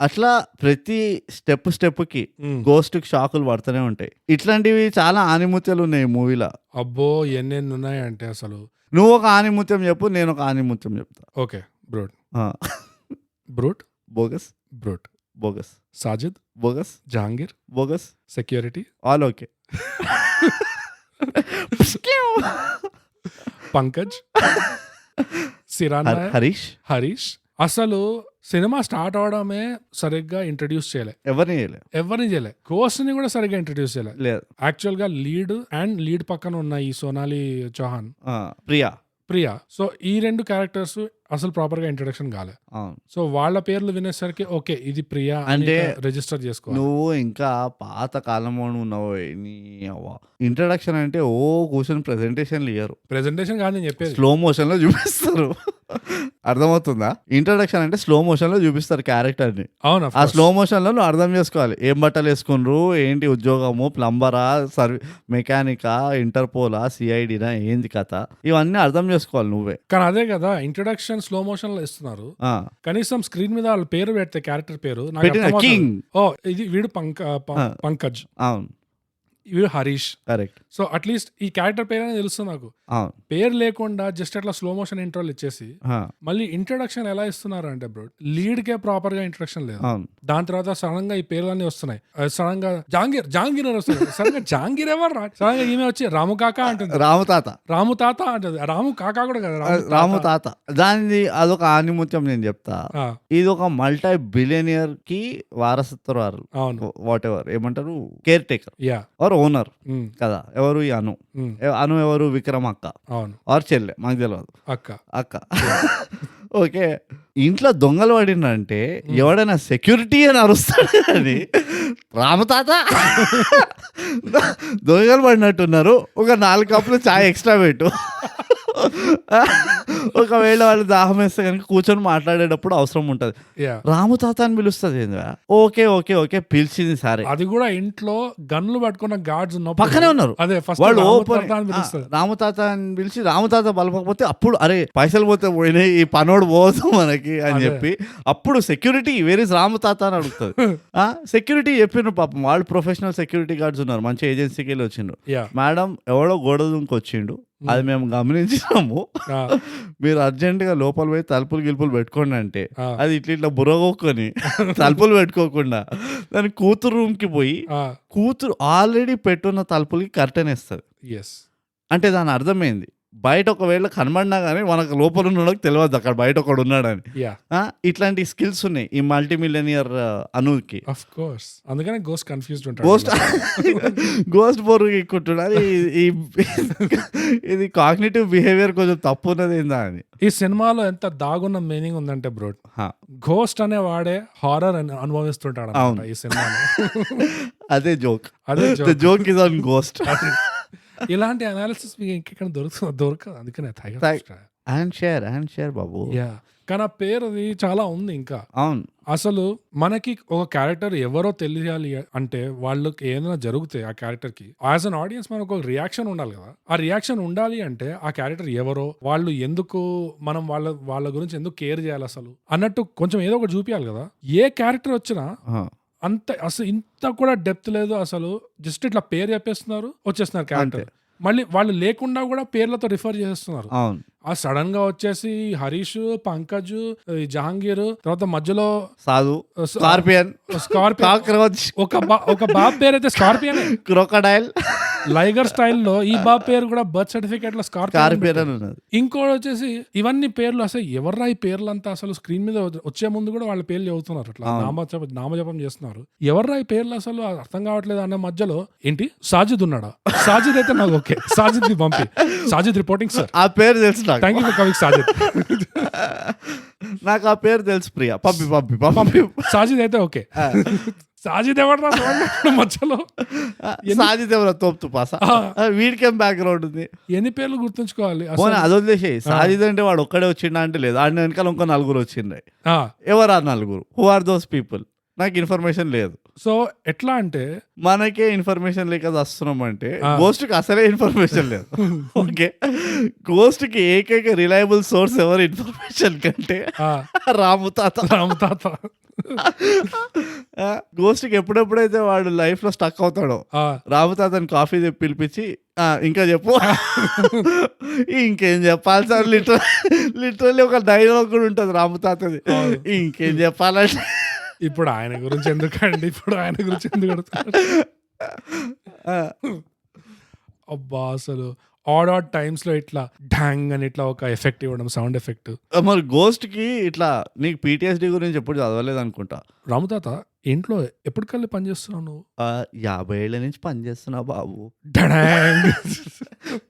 అట్లా ప్రతి స్టెప్ కి గోస్ట్ కి షాకులు పడుతూనే ఉంటాయి. ఇట్లాంటివి చాలా ఆనిముత్యాలు ఉన్నాయి మూవీలో. అబ్బో ఎన్నెన్ని ఉన్నాయంటే అసలు. నువ్వు ఒక ఆనిముత్యం చెప్పు, నేను ఒక ఆనిముత్యం చెప్తా. Okay brute. Brute bogus. Brute bogus. Sajid bogus. Jahangir bogus. Security all okay. Pankaj. సిరానా. హరీష్. అసలు సినిమా స్టార్ట్ అవడమే సరిగ్గా ఇంట్రడ్యూస్ చేయలే, ఎవరిని చేయలే. గోస్ట్ ని కూడా సరిగ్గా ఇంట్రడ్యూస్ చేయలే. యాక్చువల్ గా లీడ్ పక్కన ఉన్న ఈ సోనాలి చౌహాన్, ప్రియా. సో ఈ 2 క్యారెక్టర్స్ అసలు ప్రాపర్ గా ఇంట్రొడక్షన్ కాలే. సో వాళ్ళ పేర్లు వినేసరికి ఓకే ఇది ప్రియా అంటే రిజిస్టర్ చేసుకో. నువ్వు ఇంకా పాత కాలంలో ఉన్నావు. ఇంట్రొడక్షన్ అంటే కూర్చొని ప్రెజెంటేషన్లు ఇయ్యరు. ప్రెజెంటేషన్ కాదు నేను చెప్పేది, స్లో మోషన్ లో చూపిస్తారు. అర్థమవుతుందా? ఇంట్రొడక్షన్ అంటే స్లో మోషన్ లో చూపిస్తారు క్యారెక్టర్ ని. అవును, ఆ స్లో మోషన్ లో నువ్వు అర్థం చేసుకోవాలి ఏం బట్టలు వేసుకున్నారు, ఏంటి ఉద్యోగము, ప్లంబరా, మెకానికా, ఇంటర్పోలా, CIDనా, ఏంది కథ, ఇవన్నీ అర్థం చేసుకోవాలి నువ్వే. కానీ అదే కదా ఇంట్రొడక్షన్ అని స్లో మోషన్ లో ఇస్తున్నారు, కనీసం స్క్రీన్ మీద వాళ్ళ పేరు పెడితే క్యారెక్టర్ పేరు నాకు పెట్టిన అర్థమవుతుంది. king. ఓ ఇది వీడు పంకజ్, అవును వీడు హరీష్. కరెక్ట్. సో అట్లీస్ట్ ఈ క్యారెక్టర్ పేరు అనేది తెలుస్తుంది నాకు. అవును పేరు లేకుండా జస్ట్ అట్లా స్లో మోషన్ ఇంట్రోల్ ఇచ్చేసి మళ్ళీ ఇంట్రొడక్షన్ ఎలా ఇస్తున్నారు అంటే బ్రో, లీడ్ కే ప్రాపర్ గా ఇంట్రొడక్షన్ లేదు. అవును దాని తర్వాత సడన్ గా ఈ పేర్లన్నీ వస్తున్నాయి. సడన్ గా జాంగీర్ అని వస్తుంది. సడన్ గా జాంగీర్ ఎవరు సడన్ గా ఈమె వచ్చి రాము కాకా అంటుంది. రాము తాత అంటది. రాము కాకా కూడా కదా, రాము తాత. దాని అదొక ఆనిముత్యం నేను చెప్తా. ఇది ఒక మల్టీ బిలియనియర్ కి వారసత్వరాలు, వాట్ ఎవర్ ఏమంటారు, కేర్ టేకర్ ఆర్ ఓనర్ కదా. ఎవరు ఈ అను ఎవరు, విక్రమ్ అక్క ఆర్ చెల్లె, మాకు తెలియదు, అక్క. ఓకే, ఇంట్లో దొంగలు పడినంటే ఎవడైనా సెక్యూరిటీ అని అరుస్తాడు అని రామతాత దొంగలు పడినట్టున్నారు, ఒక 4 కప్పులు చాయ్ ఎక్స్ట్రా పెట్టు. ఒకవేళ వాళ్ళు దాహం వేస్తే కనుక కూర్చొని మాట్లాడేటప్పుడు అవసరం ఉంటది, రాము తాత అని పిలుస్తుంది. ఓకే ఓకే ఓకే పిలిచింది సరే. అది కూడా ఇంట్లో గన్లు పట్టుకున్న గార్డ్స్ పక్కనే ఉన్నారు, అదే వాళ్ళు రాము తాత అని పిలిచి రాము తాత బలపకపోతే అప్పుడు అరే పైసలు పోతే పోయినాయి, ఈ పనోడు పోదు మనకి అని చెప్పి అప్పుడు సెక్యూరిటీ వేర్ ఇస్ రాము తాత అని అడుగుతుంది. సెక్యూరిటీ చెప్పిండ్రు పాపం, వాళ్ళు ప్రొఫెషనల్ సెక్యూరిటీ గార్డ్స్ ఉన్నారు, మంచి ఏజెన్సీకి వెళ్ళి వచ్చిండ్రు. మేడం ఎవడో గోడ దుంకి వచ్చిండు, అది మేము గమనించినాము, మీరు అర్జెంట్ గా లోపల పోయి తలుపులు గిలుపులు పెట్టుకోండి అంటే అది ఇట్లా బుర్రగొక్కొని తలుపులు పెట్టుకోకుండా దాని కూతురు రూమ్ కి పోయి కూతురు ఆల్రెడీ పెట్టున్న తలుపులకి కర్టెన్ వేస్తుంది. అంటే దాని అర్థమైంది బయట ఒకవేళ కనబడినా కానీ మనకు లోపల ఉన్నాడో తెలియదు అక్కడ బయట ఒకడు ఉన్నాడని. ఇట్లాంటి స్కిల్స్ ఉన్నాయి ఈ మల్టీ మిలియనియర్ అనుకి. అందుకనే గోస్ట్ కన్ఫ్యూజ్డ్ ఉంటాడు, గోస్ట్ బోర్ ఎక్కుంటున్నాడు. ఇది కాగ్నిటివ్ బిహేవియర్ కొంచెం తప్పు ఉన్నది ఏందా అని. ఈ సినిమాలో ఎంత దాగున్న మీనింగ్ ఉందంటే బ్రో, గోస్ట్ అనే వాడే హారర్ అని అనుభవిస్తుంటాడు ఈ సినిమాలో. అదే joke, joke is on ghost. ఇలాంటి అనాలిసిస్ మీకు ఇంకెక్కడ దొరకదు, అందుకనే షేర్ బాబు. కానీ ఆ పేరు చాలా ఉంది ఇంకా. అవును, అసలు మనకి ఒక క్యారెక్టర్ ఎవరో తెలియాలి అంటే వాళ్ళకి ఏదైనా జరిగితే ఆ క్యారెక్టర్ కి యాజ్ అన్ ఆడియన్స్ మనకు ఒక రియాక్షన్ ఉండాలి కదా. ఆ రియాక్షన్ ఉండాలి అంటే ఆ క్యారెక్టర్ ఎవరో, వాళ్ళు ఎందుకు, మనం వాళ్ళ గురించి ఎందుకు కేర్ చేయాలి అసలు అన్నట్టు కొంచెం ఏదో ఒకటి చూపించాలి కదా. ఏ క్యారెక్టర్ వచ్చినా అంత అసలు ఇంత కూడా డెప్త్ లేదు అసలు, జస్ట్ ఇట్లా పేరు చెప్పేస్తున్నారు వచ్చేస్తున్నారు క్యారెక్టర్. మళ్ళీ వాళ్ళు లేకుండా కూడా పేర్లతో రిఫర్ చేస్తున్నారు. ఆ సడన్ గా వచ్చేసి హరీష్, పంకజ్, జహాంగీర్, తర్వాత మధ్యలో సాధు, స్కార్పియన్, ఒక బాబ్ పేరు అయితే స్కార్పియన్, క్రోకడైల్, లైగర్ స్టైల్లో ఈ బాబ్ పేరు కూడా బర్త్ సర్టిఫికేట్ లో స్కార్పియన్. ఇంకోటి వచ్చేసి ఇవన్నీ పేర్లు అసలు ఎవర్రా ఈ పేర్లంతా, అసలు స్క్రీన్ మీద వచ్చే ముందు కూడా వాళ్ళ పేర్లు చదువుతున్నారు, అట్లా నామజపం చేస్తున్నారు. ఎవర్రా ఈ పేర్లు అసలు అర్థం కావట్లేదు అన్న మధ్యలో ఏంటి సాజిద్ ఉన్నాడా, సాజిద్ అయితే నాకు ఓకే, సాజిద్ ని పంపి, సాజిద్ రిపోర్టింగ్ సార్, ఆ పేరు తెలుసు, thank you for coming Sajid, నాకు ఆ పేరు తెలుసు ప్రియా, పంపి సాజిద్ అయితే ఓకే. సాజిద్ ఎవరు మధ్యలో, సాజిద్ ఎవరో తోపుతూ పాస, వీడికేం బ్యాక్గ్రౌండ్ ఉంది, ఎన్ని పేర్లు గుర్తుంచుకోవాలి. అది వదిలేసి సాజిద్ అంటే వాడు ఒక్కడే వచ్చిండా అంటే లేదు, ఆడిన వెనకాల ఇంకో 4 వచ్చిండ్రు. ఎవరు ఆ 4? Who are those people? నాకు ఇన్ఫర్మేషన్ లేదు. సో ఎట్లా అంటే మనకే ఇన్ఫర్మేషన్ లేక వస్తున్నాం అంటే గోస్ట్ కి అసలే ఇన్ఫర్మేషన్ లేదు. ఓకే, గోస్ట్ కి ఏకైక రిలయబుల్ సోర్స్ ఎవరు ఇన్ఫర్మేషన్ కంటే రాము తాత. గోస్ట్ కి ఎప్పుడెప్పుడైతే వాడు లైఫ్ లో స్టక్ అవుతాడో రాము తాతని కాఫీ పిలిపించి ఇంకా చెప్పు, ఇంకేం చెప్పాలి సార్, లిటరల్లీ ఒక డైలాగ్ కూడా ఉంటుంది రాము తాతది, ఇంకేం చెప్పాలంటే ఇప్పుడు ఆయన గురించి ఎందుకండి, ఇప్పుడు ఆయన గురించి ఎందుకు అడుగుతాడు అబ్బా. అసలు ఆడ్ టైమ్స్ లో ఇట్లా డాంగ్ అని ఇట్లా ఒక ఎఫెక్ట్ ఇవ్వడం, సౌండ్ ఎఫెక్ట్. మరి గోస్ట్ కి ఇట్లా నీకు PTSD గురించి ఎప్పుడు చదవలేదు అనుకుంటా. రాముతాత ఇంట్లో ఎప్పటికల్లి పనిచేస్తున్నావు నువ్వు? 50 ఏళ్ల నుంచి పనిచేస్తున్నా బాబు.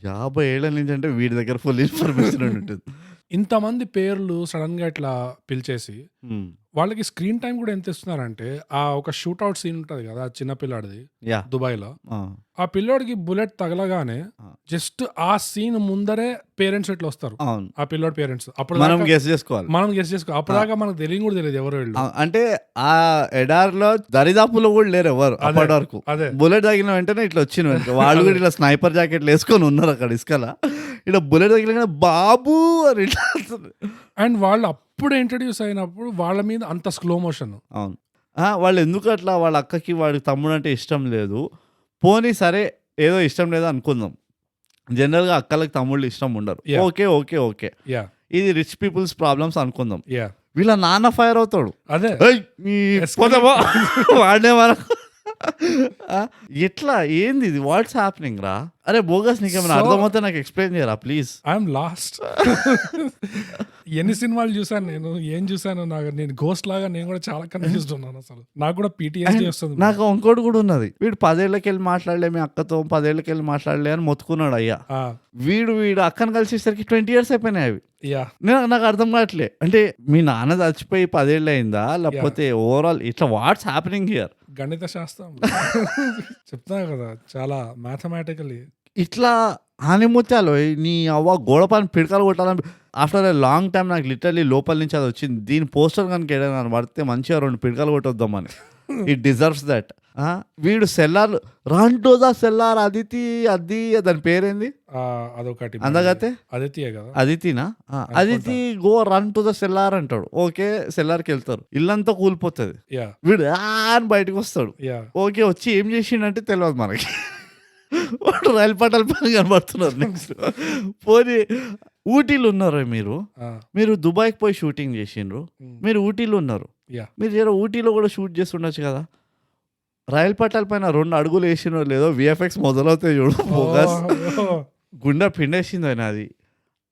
50 ఏళ్ల నుంచి అంటే వీడి దగ్గర ఫుల్ ఇన్ఫర్మేషన్ ఉంటుంది. ఇంతమంది పేర్లు సడన్ గా ఇట్లా పిలిచేసి వాళ్ళకి స్క్రీన్ టైం కూడా ఎంత ఇస్తున్నారంటే, ఆ ఒక షూట్అవుట్ సీన్ ఉంటది కదా చిన్న పిల్లాడిది దుబాయ్ లో, ఆ పిల్లోడికి బుల్లెట్ తగలగానే జస్ట్ ఆ సీన్ ముందరే పేరెంట్స్ ఎట్లా వస్తారు, ఆ పిల్లోడి పేరెంట్స్. అప్పుడు మనం గెస్ చేసుకోవాలి, అప్పటిదాకా మనకు తెలియని కూడా తెలియదు ఎవరు వెళ్ళు. అంటే ఆ ఎడార్ లో దరిదాపులో కూడా లేరు ఎవరు అప్పటి వరకు. బుల్లెట్ తగిన వెంటనే ఇట్లా వచ్చిన వాళ్ళు కూడా ఇట్లా స్నైపర్ జాకెట్లు వేసుకొని ఉన్నారు అక్కడ ఇసుకలా, ఇక్కడ బుల్లెట్ తగిలిన బాబు అని ఇట్లా వస్తుంది. అండ్ వాళ్ళు అప్పుడు ఇంట్రడ్యూస్ అయినప్పుడు వాళ్ళ మీద అంత స్లో మోషన్. అవును. వాళ్ళు ఎందుకు అట్లా వాళ్ళ అక్కకి వాడి తమ్ముడు అంటే ఇష్టం లేదు, పోనీ సరే ఏదో ఇష్టం లేదు అనుకుందాం. జనరల్గా అక్కలకి తమ్ముళ్ళు ఇష్టం ఉండరు. Yeah. Okay okay okay yeah ఇది రిచ్ పీపుల్స్ ప్రాబ్లమ్స్ అనుకుందాం. యా వీళ్ళ నాన్న ఫైర్ అవుతాడు. అదే ఏయ్, ఈ పోతావా? వాడినే వరకు ఎట్లా ఏంది ఇది? వాట్స్ హ్యాపెనింగ్ రా? అరే బోగస్, నీకేమైనా So- అర్థమవుతే నాకు ఎక్స్ప్లెయిన్ చేయరా ప్లీజ్. I'm last. ఎన్ని సినిమాలు చూసాను నేను, ఏం చూసాను, నేను గోస్ట్ లాగా నేను కూడా చాలా కన్ఫ్యూజ్డ్ ఉన్నాను. అసలు నాకు కూడా PTSD వస్తుంది. నాకు ఇంకోటి కూడా ఉన్నది. వీడు 10 ఏళ్ళకి వెళ్ళి మాట్లాడలే, మీ అక్కతో 10 ఏళ్ళకి వెళ్ళి మాట్లాడలే అని మొత్తుకున్నాడు అయ్యా. వీడు అక్కను కలిసేసరికి 20 years అయిపోయినాయి అవి. యా నాకు అర్థం కావట్లే, అంటే మీ నాన్న చచ్చిపోయి 10 ఏళ్ళు అయిందా, లేకపోతే ఓవరాల్ ఇట్లా వాట్స్ హ్యాపెనింగ్ హియర్? గణిత శాస్త్రం చెప్తా కదా, చాలా మ్యాథమెటికలీ ఇట్లా హానిముత్యాలు నీ అవ్వ గోడ పైన పిడకలు కొట్టాలని ఆఫ్టర్ ఏ లాంగ్ టైం నాకు లిటరలీ లోపల నుంచి అది వచ్చింది. దీని పోస్టర్ కనుక ఏదైనా పడితే మంచిగా 2 పిడకలు కొట్టొద్దామని. It deserves that. వీడు cellar run to the cellar Aditi, అది దాని పేరేంది అదొకటి అందగతే అదితియే కదా, అదితినా? Aditi go run to the cellar అంటాడు. ఓకే సెల్లార్కి వెళ్తారు, ఇల్లంతా కూలిపోతుంది. యా వీడు అని బయటకు వస్తాడు. యా ఓకే వచ్చి ఏం చేసిండంటే తెలియదు మనకి. వాడు రైలు పట్టాల పని కనబడుతున్నారు. నెక్స్ట్ పోనీ ఊటీలో ఉన్నారు మీరు దుబాయ్కి పోయి షూటింగ్ చేసిండ్రు, మీరు ఊటీలో ఉన్నారు. యా మీరు జర ఊటీలో కూడా షూట్ చేస్తుండొచ్చు కదా. రైలు పట్టాల పైన 2 అడుగులు వేసినో లేదో VFX మొదలవుతాయి చూడు, ఫోకస్ గుండె పిండేసింది ఆయన. అది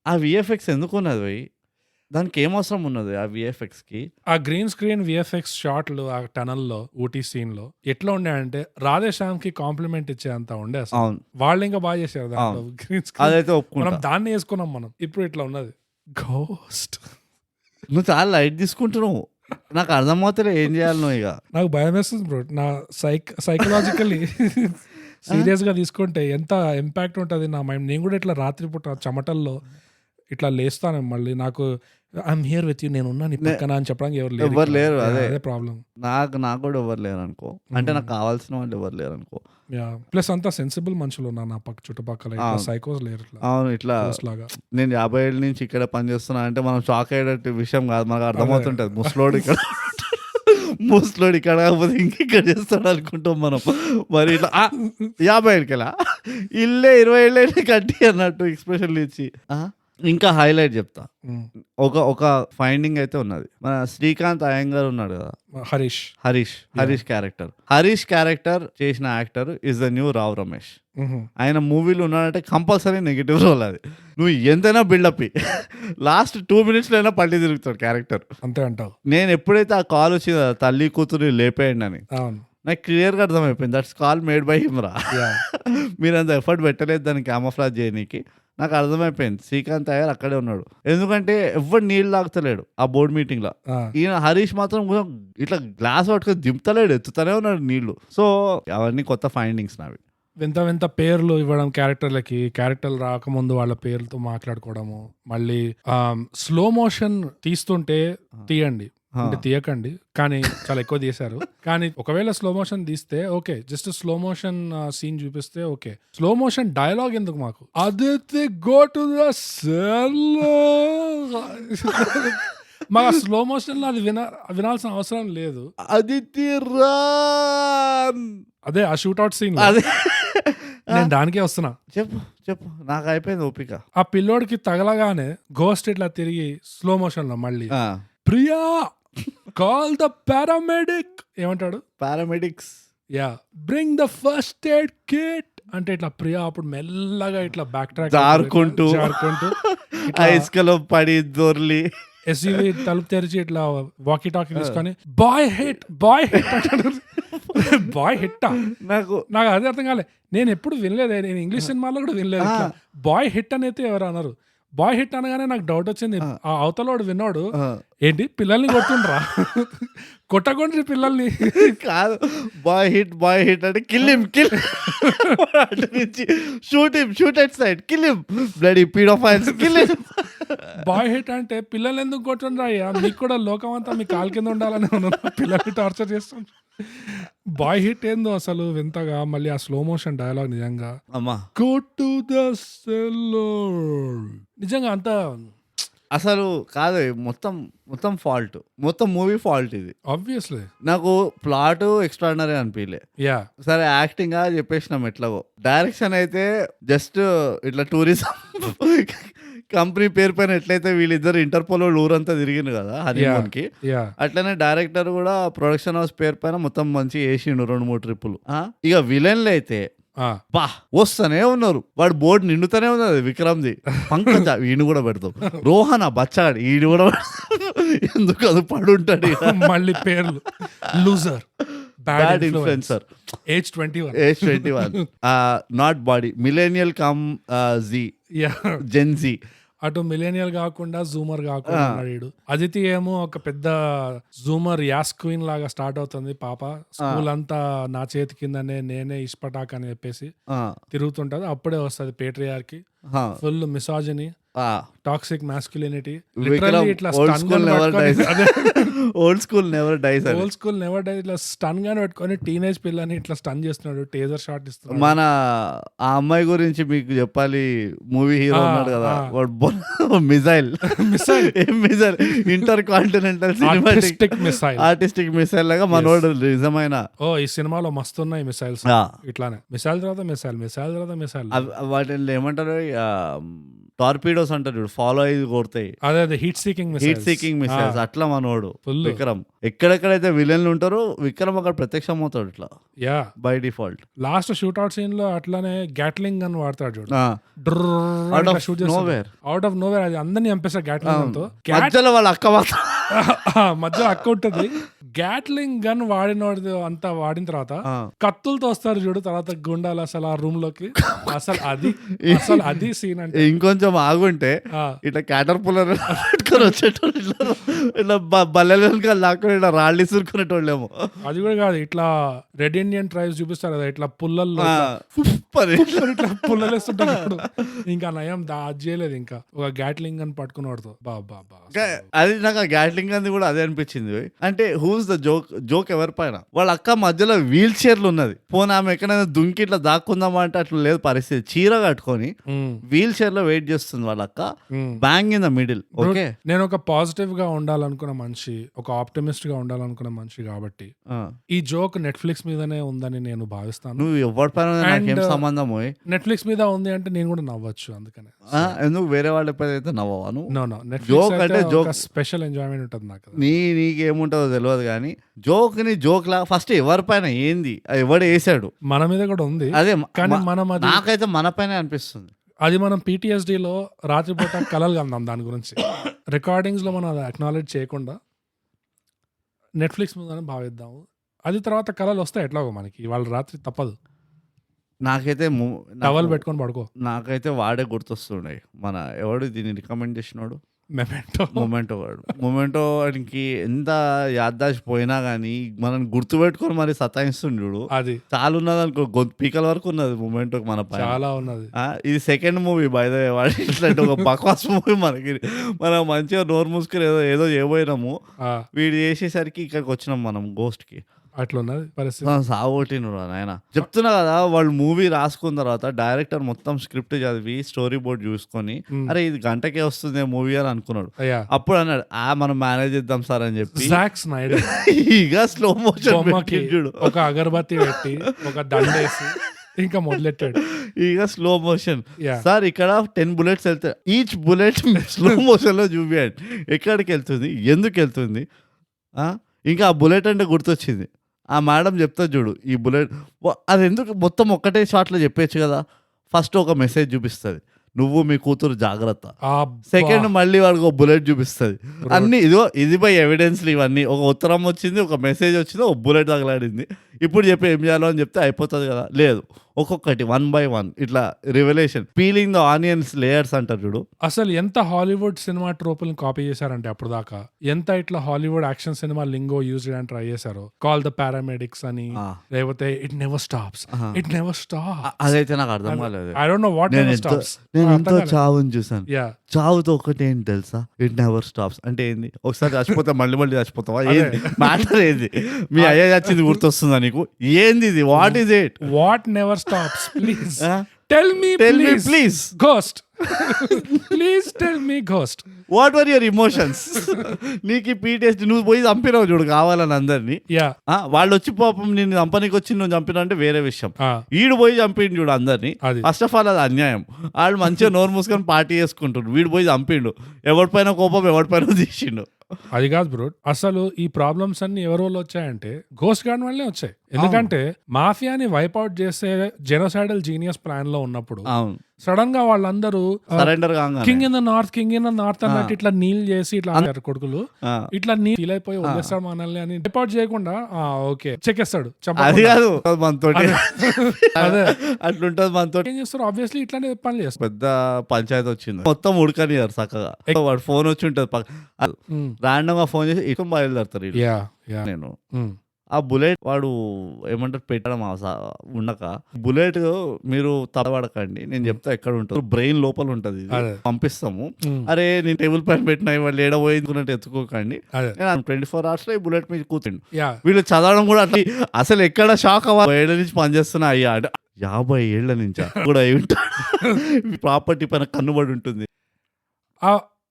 ఆ VFX ఎందుకు ఉన్నది పోయి? దానికి ఏం అవసరం ఉన్నది ఆ VFXకి? ఆ గ్రీన్ స్క్రీన్ VFX షాట్లు ఆ టనల్లో ఊటీ సీన్ లో ఎట్లా ఉండే రాధేశ్యామ్ కి కాంప్లిమెంట్ ఇచ్చేంత ఉండే అసలు. అవును, వాళ్ళు ఇంకా బాగా చేశారు దాంట్లో గ్రీన్ స్క్రీన్. అదైతే మనం ఒప్పుకుంటా. దాన్ని వేసుకున్నాం మనం. ఇప్పుడు ఇట్లా ఉన్నది గోస్ట్. నువ్వు చాలా లైట్ తీసుకుంటున్నావు, నాకు అర్థమవుతలే ఏం చేయాలి నువ్వు. ఇక నాకు భయం వేస్తుంది బ్రో. నా సైకలాజికల్లీ సీరియస్ గా తీసుకుంటే ఎంత ఇంపాక్ట్ ఉంటుంది నా మైండ్. నేను కూడా ఇట్లా రాత్రిపూట చెమటల్లో ఇట్లా లేస్తాను మళ్ళీ. నాకు ఐఎమ్ హియర్ విత్ యూ, నేను ఉన్నాను పక్కన అని చెప్పడానికి ఎవరు లేరు. అదే ప్రాబ్లం. నాకు కూడా ఎవరు లేరు అనుకో, అంటే నాకు కావాల్సిన వాళ్ళు ఎవరు లేరు అనుకో. ప్లస్ అంతా సెన్సిబుల్ మనుషులు ఉన్నారు నా చుట్టుపక్కల, సైకోస్ లేరు. అవును, ఇట్లా లాగా నేను 50 ఏళ్ళ నుంచి ఇక్కడ పనిచేస్తున్నా అంటే మనం షాక్ అయ్యేటట్టు విషయం కాదు, మనకు అర్థమవుతుంటది. ముసలోడు ఇక్కడ కాకపోతే ఇంకెక్కడ చేస్తాడు అనుకుంటాం మనం. మరి ఇట్లా 50 ఏళ్ళకెలా ఇల్లే 20 ఏళ్ళే కట్టి అన్నట్టు ఎక్స్ప్రెషన్లు ఇచ్చి. ఇంకా హైలైట్ చెప్తా, ఒక ఫైండింగ్ అయితే ఉన్నది. మన శ్రీకాంత్ అయ్యంగార్ ఉన్నాడు కదా, హరీష్ క్యారెక్టర్ చేసిన actor is the new Rao Ramesh. ఆయన మూవీలో ఉన్నాడంటే కంపల్సరీ నెగిటివ్ రోల్. అది నువ్వు ఎంతైనా బిల్డప్ లాస్ట్ 2 minutes అయినా పల్లి తిరుగుతాడు క్యారెక్టర్. అంతే అంటావు. నేను ఎప్పుడైతే ఆ కాల్ వచ్చింది తల్లి కూతురు లేపేయండి అని, నాకు క్లియర్గా అర్థమైపోయింది that's call made by him రా. మీరు అంత ఎఫర్ట్ పెట్టలేదు దాన్ని క్యామోఫ్లాజ్ చేయనీకి. నాకు అర్థమైపోయింది శ్రీకాంత్ అయ్యారు అక్కడే ఉన్నాడు. ఎందుకంటే ఎవరు నీళ్ళు తాగుతలేడు ఆ బోర్డ్ మీటింగ్ లో. ఈయన హరీష్ మాత్రం ఇట్లా గ్లాస్ పట్టుకొని దింపుతలేడు, ఎత్తుతూనే ఉన్నాడు నీళ్లు. సో అవన్నీ కొత్త ఫైండింగ్స్ నావి. వింత పేర్లు ఇవ్వడం క్యారెక్టర్లకి, క్యారెక్టర్లు రాకముందు వాళ్ళ పేర్లతో మాట్లాడుకోవడము, మళ్ళీ స్లో మోషన్ తీస్తుంటే తీయండి అంటే తీయకండి, కానీ చాలా ఎక్కువ తీశారు. కానీ ఒకవేళ స్లో మోషన్ తీస్తే okay, just slow motion scene చూపిస్తే ఓకే. స్లో మోషన్ డైలాగ్ ఎందుకు మాకు? Aditi go to the cell, మాకు స్లో మోషన్ లో అది వినాల్సిన అవసరం లేదు. అదితి రాన్, అదే ఆ షూట్అవుట్ సీన్, నేను దానికే వస్తున్నా. చెప్పు నాకు అయిపోయింది ఓపిక. ఆ పిల్లోడికి తగలగానే గోస్ట్ ఇట్లా తిరిగి స్లో మోషన్ లో మళ్ళీ ప్రియా కాల్ ద పారామెడిక్ ఏమంటాడు, paramedics, yeah bring the first aid kit అంటే ఇట్లా ప్రియా అప్పుడు మెల్లగా ఇట్లా బ్యాక్ ట్రాక్ జారుకుంటూ ఇసుకలో పడి దొర్లి SUV తలుపు తెరిచి ఇట్లా వాకీ టాకీ తీసుకొని బాయ్ హిట్ అంటాడు. బాయ్ హిట్టా? నాకు అదే అర్థం కాలే. నేను ఎప్పుడు వినలేదు, నేను ఇంగ్లీష్ సినిమాలో కూడా వినలేదు. బాయ్ హిట్ అని అయితే ఎవరు అన్నారు. బాయ్ హిట్ అనగానే నాకు డౌట్ వచ్చింది, ఆ అవతలోడు విన్నాడు ఏంటి పిల్లల్ని కొడుతుండ్రా, కొట్టకుండ్రి పిల్లల్ని కాదు. బాయ్ హిట్ అంటే kill shoot at sight kill bloody paedophiles kill. Boy hit అంటే పిల్లల్ని ఎందుకు కొట్టుండ్రా అయ్యా, మీకు కూడా లోకం అంతా మీ కాలు కింద ఉండాలని పిల్లల్ని టార్చర్ చేస్తుండ్రు. బాయ్ హిట్ ఏందో అసలు వింతగా, మళ్ళీ ఆ స్లో మోషన్ డైలాగ్ నిజంగా అమ్మా గో టు ద సెల్లర్ నిజంగా అంత అసలు కాదు, మొత్తం మొత్తం ఫాల్ట్, మొత్తం మూవీ ఫాల్ట్ ఇది. ఆబ్వియస్లీ నాకు ప్లాట్ ఎక్స్ట్రాడినరీ అనిపించలే. యా సరే యాక్టింగ్ చెప్పేసినాం ఎట్లాగో, డైరెక్షన్ అయితే జస్ట్ ఇట్లా టూరిజం కంపెనీ పేరు పైన ఎట్లయితే వీళ్ళిద్దరు ఇంటర్పోల్ ఊరంతా తిరిగిండు కదా హనీమూన్ కి, యా అట్లనే డైరెక్టర్ కూడా ప్రొడక్షన్ హౌస్ పేరు పైన మొత్తం మంచి వేసిండు 2-3 ట్రిప్పులు. ఇక విలన్లు అయితే బా వస్తూనే ఉన్నారు, వాడు బోర్డు నిండుతూనే ఉన్నది. విక్రమ్ది, పంకజ ఈయన కూడా పెడతాం, రోహన్ బచ్చాడు ఈయన కూడా ఎందుకు అది పడుంటాడు. మళ్ళీ పేర్లు loser, bad influencer, age 21, age 21, not body, millennial cum Z, yeah gen Z. అటు మిలేనియల్ కాకుండా జూమర్ కాకుండా ఉన్నాడు. అదితి ఏమో ఒక పెద్ద జూమర్ యాస్ క్వీన్ లాగా స్టార్ట్ అవుతుంది పాప. స్కూల్ అంతా నా చేతి కిందనే, నేనే ఇష్పటాక్ అని చెప్పేసి తిరుగుతుంటది. అప్పుడే వస్తుంది patriarchy, full misogyny, toxic masculinity. ఇట్లా old school never dies, old school never dies. ఇట్లా స్టన్ గానే పెట్టుకొని టీనేజ్ పిల్లని ఇట్లా స్టన్ చేస్తున్నాడు, టేజర్ షాట్ ఇస్తున్నాడు. మన ఆ అమ్మాయి గురించి మీకు చెప్పాలి, మూవీ హీరో ఉన్నాడు కదా, missile missile inter continental artistic missile లాగా మనోడు నిజమైన. ఈ సినిమాలో మస్తు ఉన్నాయి మిసైల్స్. ఇట్లానే మిసైల్ తర్వాత మిసైల్, మిసైల్ తర్వాత మిసైల్. వాటిని ఏమంటారు, టార్పీడోస్ అంటారు, ఫాలో అయ్యి కొడతాయి. అదే హీట్ సీకింగ్ మిసైల్స్. అట్లా మనోడు విక్రమ్. ఎక్కడెక్కడైతే విలన్లు ఉంటారో విక్రమ్ అక్కడ ప్రత్యక్షం అవుతాడు ఇట్లా, yeah by default. Last shoot out scene లో అట్లానే గ్యాట్లింగ్ గన్ వాడతాడు చూడు, అవుట్ ఆఫ్ నోవేర్. అది అందరినీ చంపేస్తాడు గ్యాట్లింగ్ తో. మధ్యలో వాళ్ళ అక్క మధ్యలో అక్క ఉంటుంది. గ్యాట్లింగ్ గన్ అంతా వాడిన తర్వాత కత్తులతో వస్తారు చూడు తర్వాత గుండాలు అసలు ఆ రూమ్ లోకి. అసలు అది సీన్ అంటే ఇంకొంచెం ఆగుంటే ఇట్లా క్యాటర్ పుల్లర్ పెట్టుకొని వచ్చేటోళ్ళు, ఇట్లా బల్లెలకి లాక్కొని ఇట్లా రాళ్ళు ఇసురుకునేటోళ్ళేమో. అది కూడా కాదు, ఇట్లా రెడ్ ఇండియన్ ట్రైబ్స్ చూపిస్తారు కదా, ఇట్లా పుల్లల్లో ఇట్లా పుల్లలు వేస్తుంటారు. ఇంకా నయం అది చేయలేదు, ఇంకా ఒక గ్యాట్లింగ్ గన్ పట్టుకుని వాడుతో బాబా. అది నాకు ఆ గ్యాట్లింగ్ గన్ కూడా అదే అనిపించింది. అంటే హూస్ ద జోక్ ఎవరి పైన, వాళ్ళ అక్క మధ్యలో వీల్ చైర్లు ఉన్నది. పోనీ ఆమె ఎక్కడైనా దుంకి ఇట్లా దాక్కుందామా అంటే అట్లా లేదు పరిస్థితి. చీర కట్టుకొని వీల్ చైర్ లో వెయిట్ చేస్తుంది వాళ్ళ అక్క, bang in the middle. Okay, నేను ఒక పాజిటివ్ గా ఉండాలనుకున్న మనిషి, ఒక ఆప్టిమిస్ట్ గా ఉండాలనుకున్న మనిషి కాబట్టి ఈ జోక్ నెట్ఫ్లిక్స్ మీదనే ఉందని నేను భావిస్తాను. నువ్వు ఎవరి పైన సంబంధం నెట్ఫ్లిక్స్ మీద ఉంది అంటే నేను కూడా నవ్వచ్చు. అందుకనే ఎందుకు వేరే వాళ్ళ ఎప్పుడైతే నవ్వాను. జోక్ అంటే జోక్ స్పెషల్ ఎంజాయ్మెంట్ ఉంటుంది నాకు. నీకేముంటుందో తెలియదు కానీ జోక్ ని జోక్ లా ఫస్ట్ ఎవరి పైన ఏంది, ఎవడు వేసాడు, మన మీద కూడా ఉంది. అదే కానీ మనం నాకైతే మన పైన అనిపిస్తుంది. అది మనం PTSD లో రాత్రిపూట కలలు కందాం దాని గురించి. రికార్డింగ్స్ లో మనం అది అక్నాలెడ్జ్ చేయకుండా నెట్ఫ్లిక్స్ మీద భావిద్దాము. అది తర్వాత కలలు వస్తాయి ఎట్లాగో మనకి, వాళ్ళ రాత్రి తప్పదు. నాకైతే టవల్ పెట్టుకొని పడుకో. నాకైతే వాడే గుర్తొస్తున్నాయి. మన ఎవడు దీన్ని రికమెండ్ చేసినాడు, మొమెంటో వాడు. మొమెంటో వాడికి ఎంత యాద్దాష్ పోయినా గానీ మనం గుర్తుపెట్టుకొని మరి సతాయిస్తుంది చూడు. అది చాలా ఉన్నది అనుకో, పీకల వరకు ఉన్నది మొమెంటో మన పైన, చాలా ఉన్నది. ఇది second movie by the way. వాడి ఇట్లాంటి ఒక బక్వాస్ మూవీ మనకి, మనం మంచిగా నోరు మూసుకుని ఏదో చేయబోయినాము, వీడు చేసేసరికి ఇక్కడికి వచ్చినాం మనం గోస్ట్ కి. అట్లున్నది పరిస్థితి. సాగొట్టిను ఆయన. చెప్తున్నా కదా, వాళ్ళు మూవీ రాసుకున్న తర్వాత డైరెక్టర్ మొత్తం స్క్రిప్ట్ చదివి స్టోరీ బోర్డ్ చూసుకొని అరే ఇది గంటకే వస్తుంది మూవీ అని అనుకున్నాడు. అప్పుడు అన్నాడు మనం మేనేజ్ చేద్దాం సార్ అని చెప్పి ఇక స్లో మోషన్ చూడు, ఒక అగరబత్తి పెట్టి ఒక దండేసి ఇంకా మొదలెట్టాడు. ఇక స్లో మోషన్ సార్, ఇక్కడ 10 bullets వెళ్తాయి, ఈచ్ బుల్లెట్ స్లో మోషన్ లో చూపియండి ఎక్కడికి వెళ్తుంది, ఎందుకు వెళ్తుంది. ఇంకా ఆ బుల్లెట్ అంటే గుర్తొచ్చింది, ఆ మేడం చెప్తా చూడు, ఈ బుల్లెట్ అది ఎందుకు మొత్తం ఒక్కటే షాట్లో చెప్పేచ్చు కదా. ఫస్ట్ ఒక మెసేజ్ చూపిస్తుంది, నువ్వు మీ కూతురు జాగ్రత్త. సెకండ్ మళ్ళీ వాడికి ఒక బుల్లెట్ చూపిస్తుంది. అన్ని ఇది బై ఎవిడెన్స్లు ఇవన్నీ. ఒక ఉత్తరం వచ్చింది, ఒక మెసేజ్ వచ్చింది, ఒక బుల్లెట్ తగలాడింది. ఇప్పుడు చెప్పి ఏం చేయాలో అని చెప్తే అయిపోతుంది కదా. లేదు, ఒక్కొక్కటి 1 by 1 ఇట్లా రివెలేషన్, పీలింగ్ ద ఆనియన్స్ లేయర్స్ అంటారు చూడు. అసలు ఎంత హాలీవుడ్ సినిమా ట్రోపుల్ని కాపీ చేశారంటే అప్పుడు దాకా, ఎంత ఇట్లా Hollywood action cinema lingo use చేయడానికి ట్రై చేశారు. కాల్ ద పారామెడిక్స్ అని, లేకపోతే ఇట్ నెవర్ స్టాప్స్, అదైతే నాకు అర్థం కాలేదు. I don't know what never stops. నేను ఎంతో చావుని చూసాను. యా చావుతో ఒకటి ఏంటి తెలుసా, ఇట్ నెవర్ స్టాప్స్ అంటే ఏంది, ఒకసారి చచ్చిపోతే మళ్ళీ చచ్చిపోతావా, ఏంది మ్యాటర్ ఏంది, మీ అయ్యా చచ్చింది గుర్తొస్తుందా నీకు, ఏంది ఇది, what is it, what never stops, please tell me please ghost, please tell me ghost, what were your emotions. నీకు పీటీఎస్డీ, నువ్వు పోయి చంపినావు చూడు కావాలని అందరినీ, వాళ్ళు వచ్చి పాపం నేను చంపనీకి వచ్చి నువ్వు చంపినా అంటే వేరే విషయం, వీడు పోయి చంపిండు చూడు అందరినీ. ఫస్ట్ ఆఫ్ ఆల్ అది అన్యాయం. వాళ్ళు మంచిగా నోరు మూసుకొని పార్టీ చేసుకుంటారు, వీడు పోయి చంపిండు, ఎవరిపైన కోపం ఎవరిపైన తీసిండు. అది కాదు బ్రో, అసలు ఈ ప్రాబ్లమ్స్ అన్ని ఎవరి వల్ల వచ్చాయంటే గోస్ట్ గార్డ్ వల్లే వచ్చాయి. ఎందుకంటే మాఫియాని వైప్అవుట్ చేసే జెనోసైడల్ జీనియస్ ప్లాన్ లో ఉన్నప్పుడు సడన్ గా వాళ్ళందరూ surrender king in the north అన్నట్టు ఇట్లా నీల్ చేసి ఇట్లా కొడుకులు ఇట్లా నీల్ అయిపోయి వదిలేస్తాడు మనల్ని అని వైప్అవుట్ చేయకుండా ఓకే చెక్కేస్తాడు. అది కాదు మనతో అదే అట్లుంటది మనతో. ఏం చేస్తారు, ఆబ్వియస్లీ ఇట్లానే పని చేస్తారు. పెద్ద పంచాయతీ వచ్చింది, మొత్తం ఉడకనియారు చక్కగా. వాడు ఫోన్ వచ్చి ఉంటది ర్యాండమ్ గా ఫోన్ చేసి ఇటు బయలుదేరుతారు. నేను ఆ బుల్లెట్ వాడు ఏమంటారు పెట్టడం ఉండక, బుల్లెట్ మీరు తడబడకండి నేను చెప్తా ఎక్కడ ఉంటుంది, బ్రెయిన్ లోపల ఉంటది, పంపిస్తాము. అరే నేను టేబుల్ పైన పెట్టినా వాళ్ళు ఏడబోయింది ఎత్తుకోకండి, 24 hours లో ఈ బుల్లెట్ మీద కూర్చుండు. వీళ్ళు చదవడం కూడా అట్లా అసలు ఎక్కడ షాక్ అవ్వాలి, 7 నుంచి పనిచేస్తున్నా అయ్యా 50 ఏళ్ల నుంచి కూడా అయి ఉంటాడు, ప్రాపర్టీ పైన కన్నుబడి ఉంటుంది.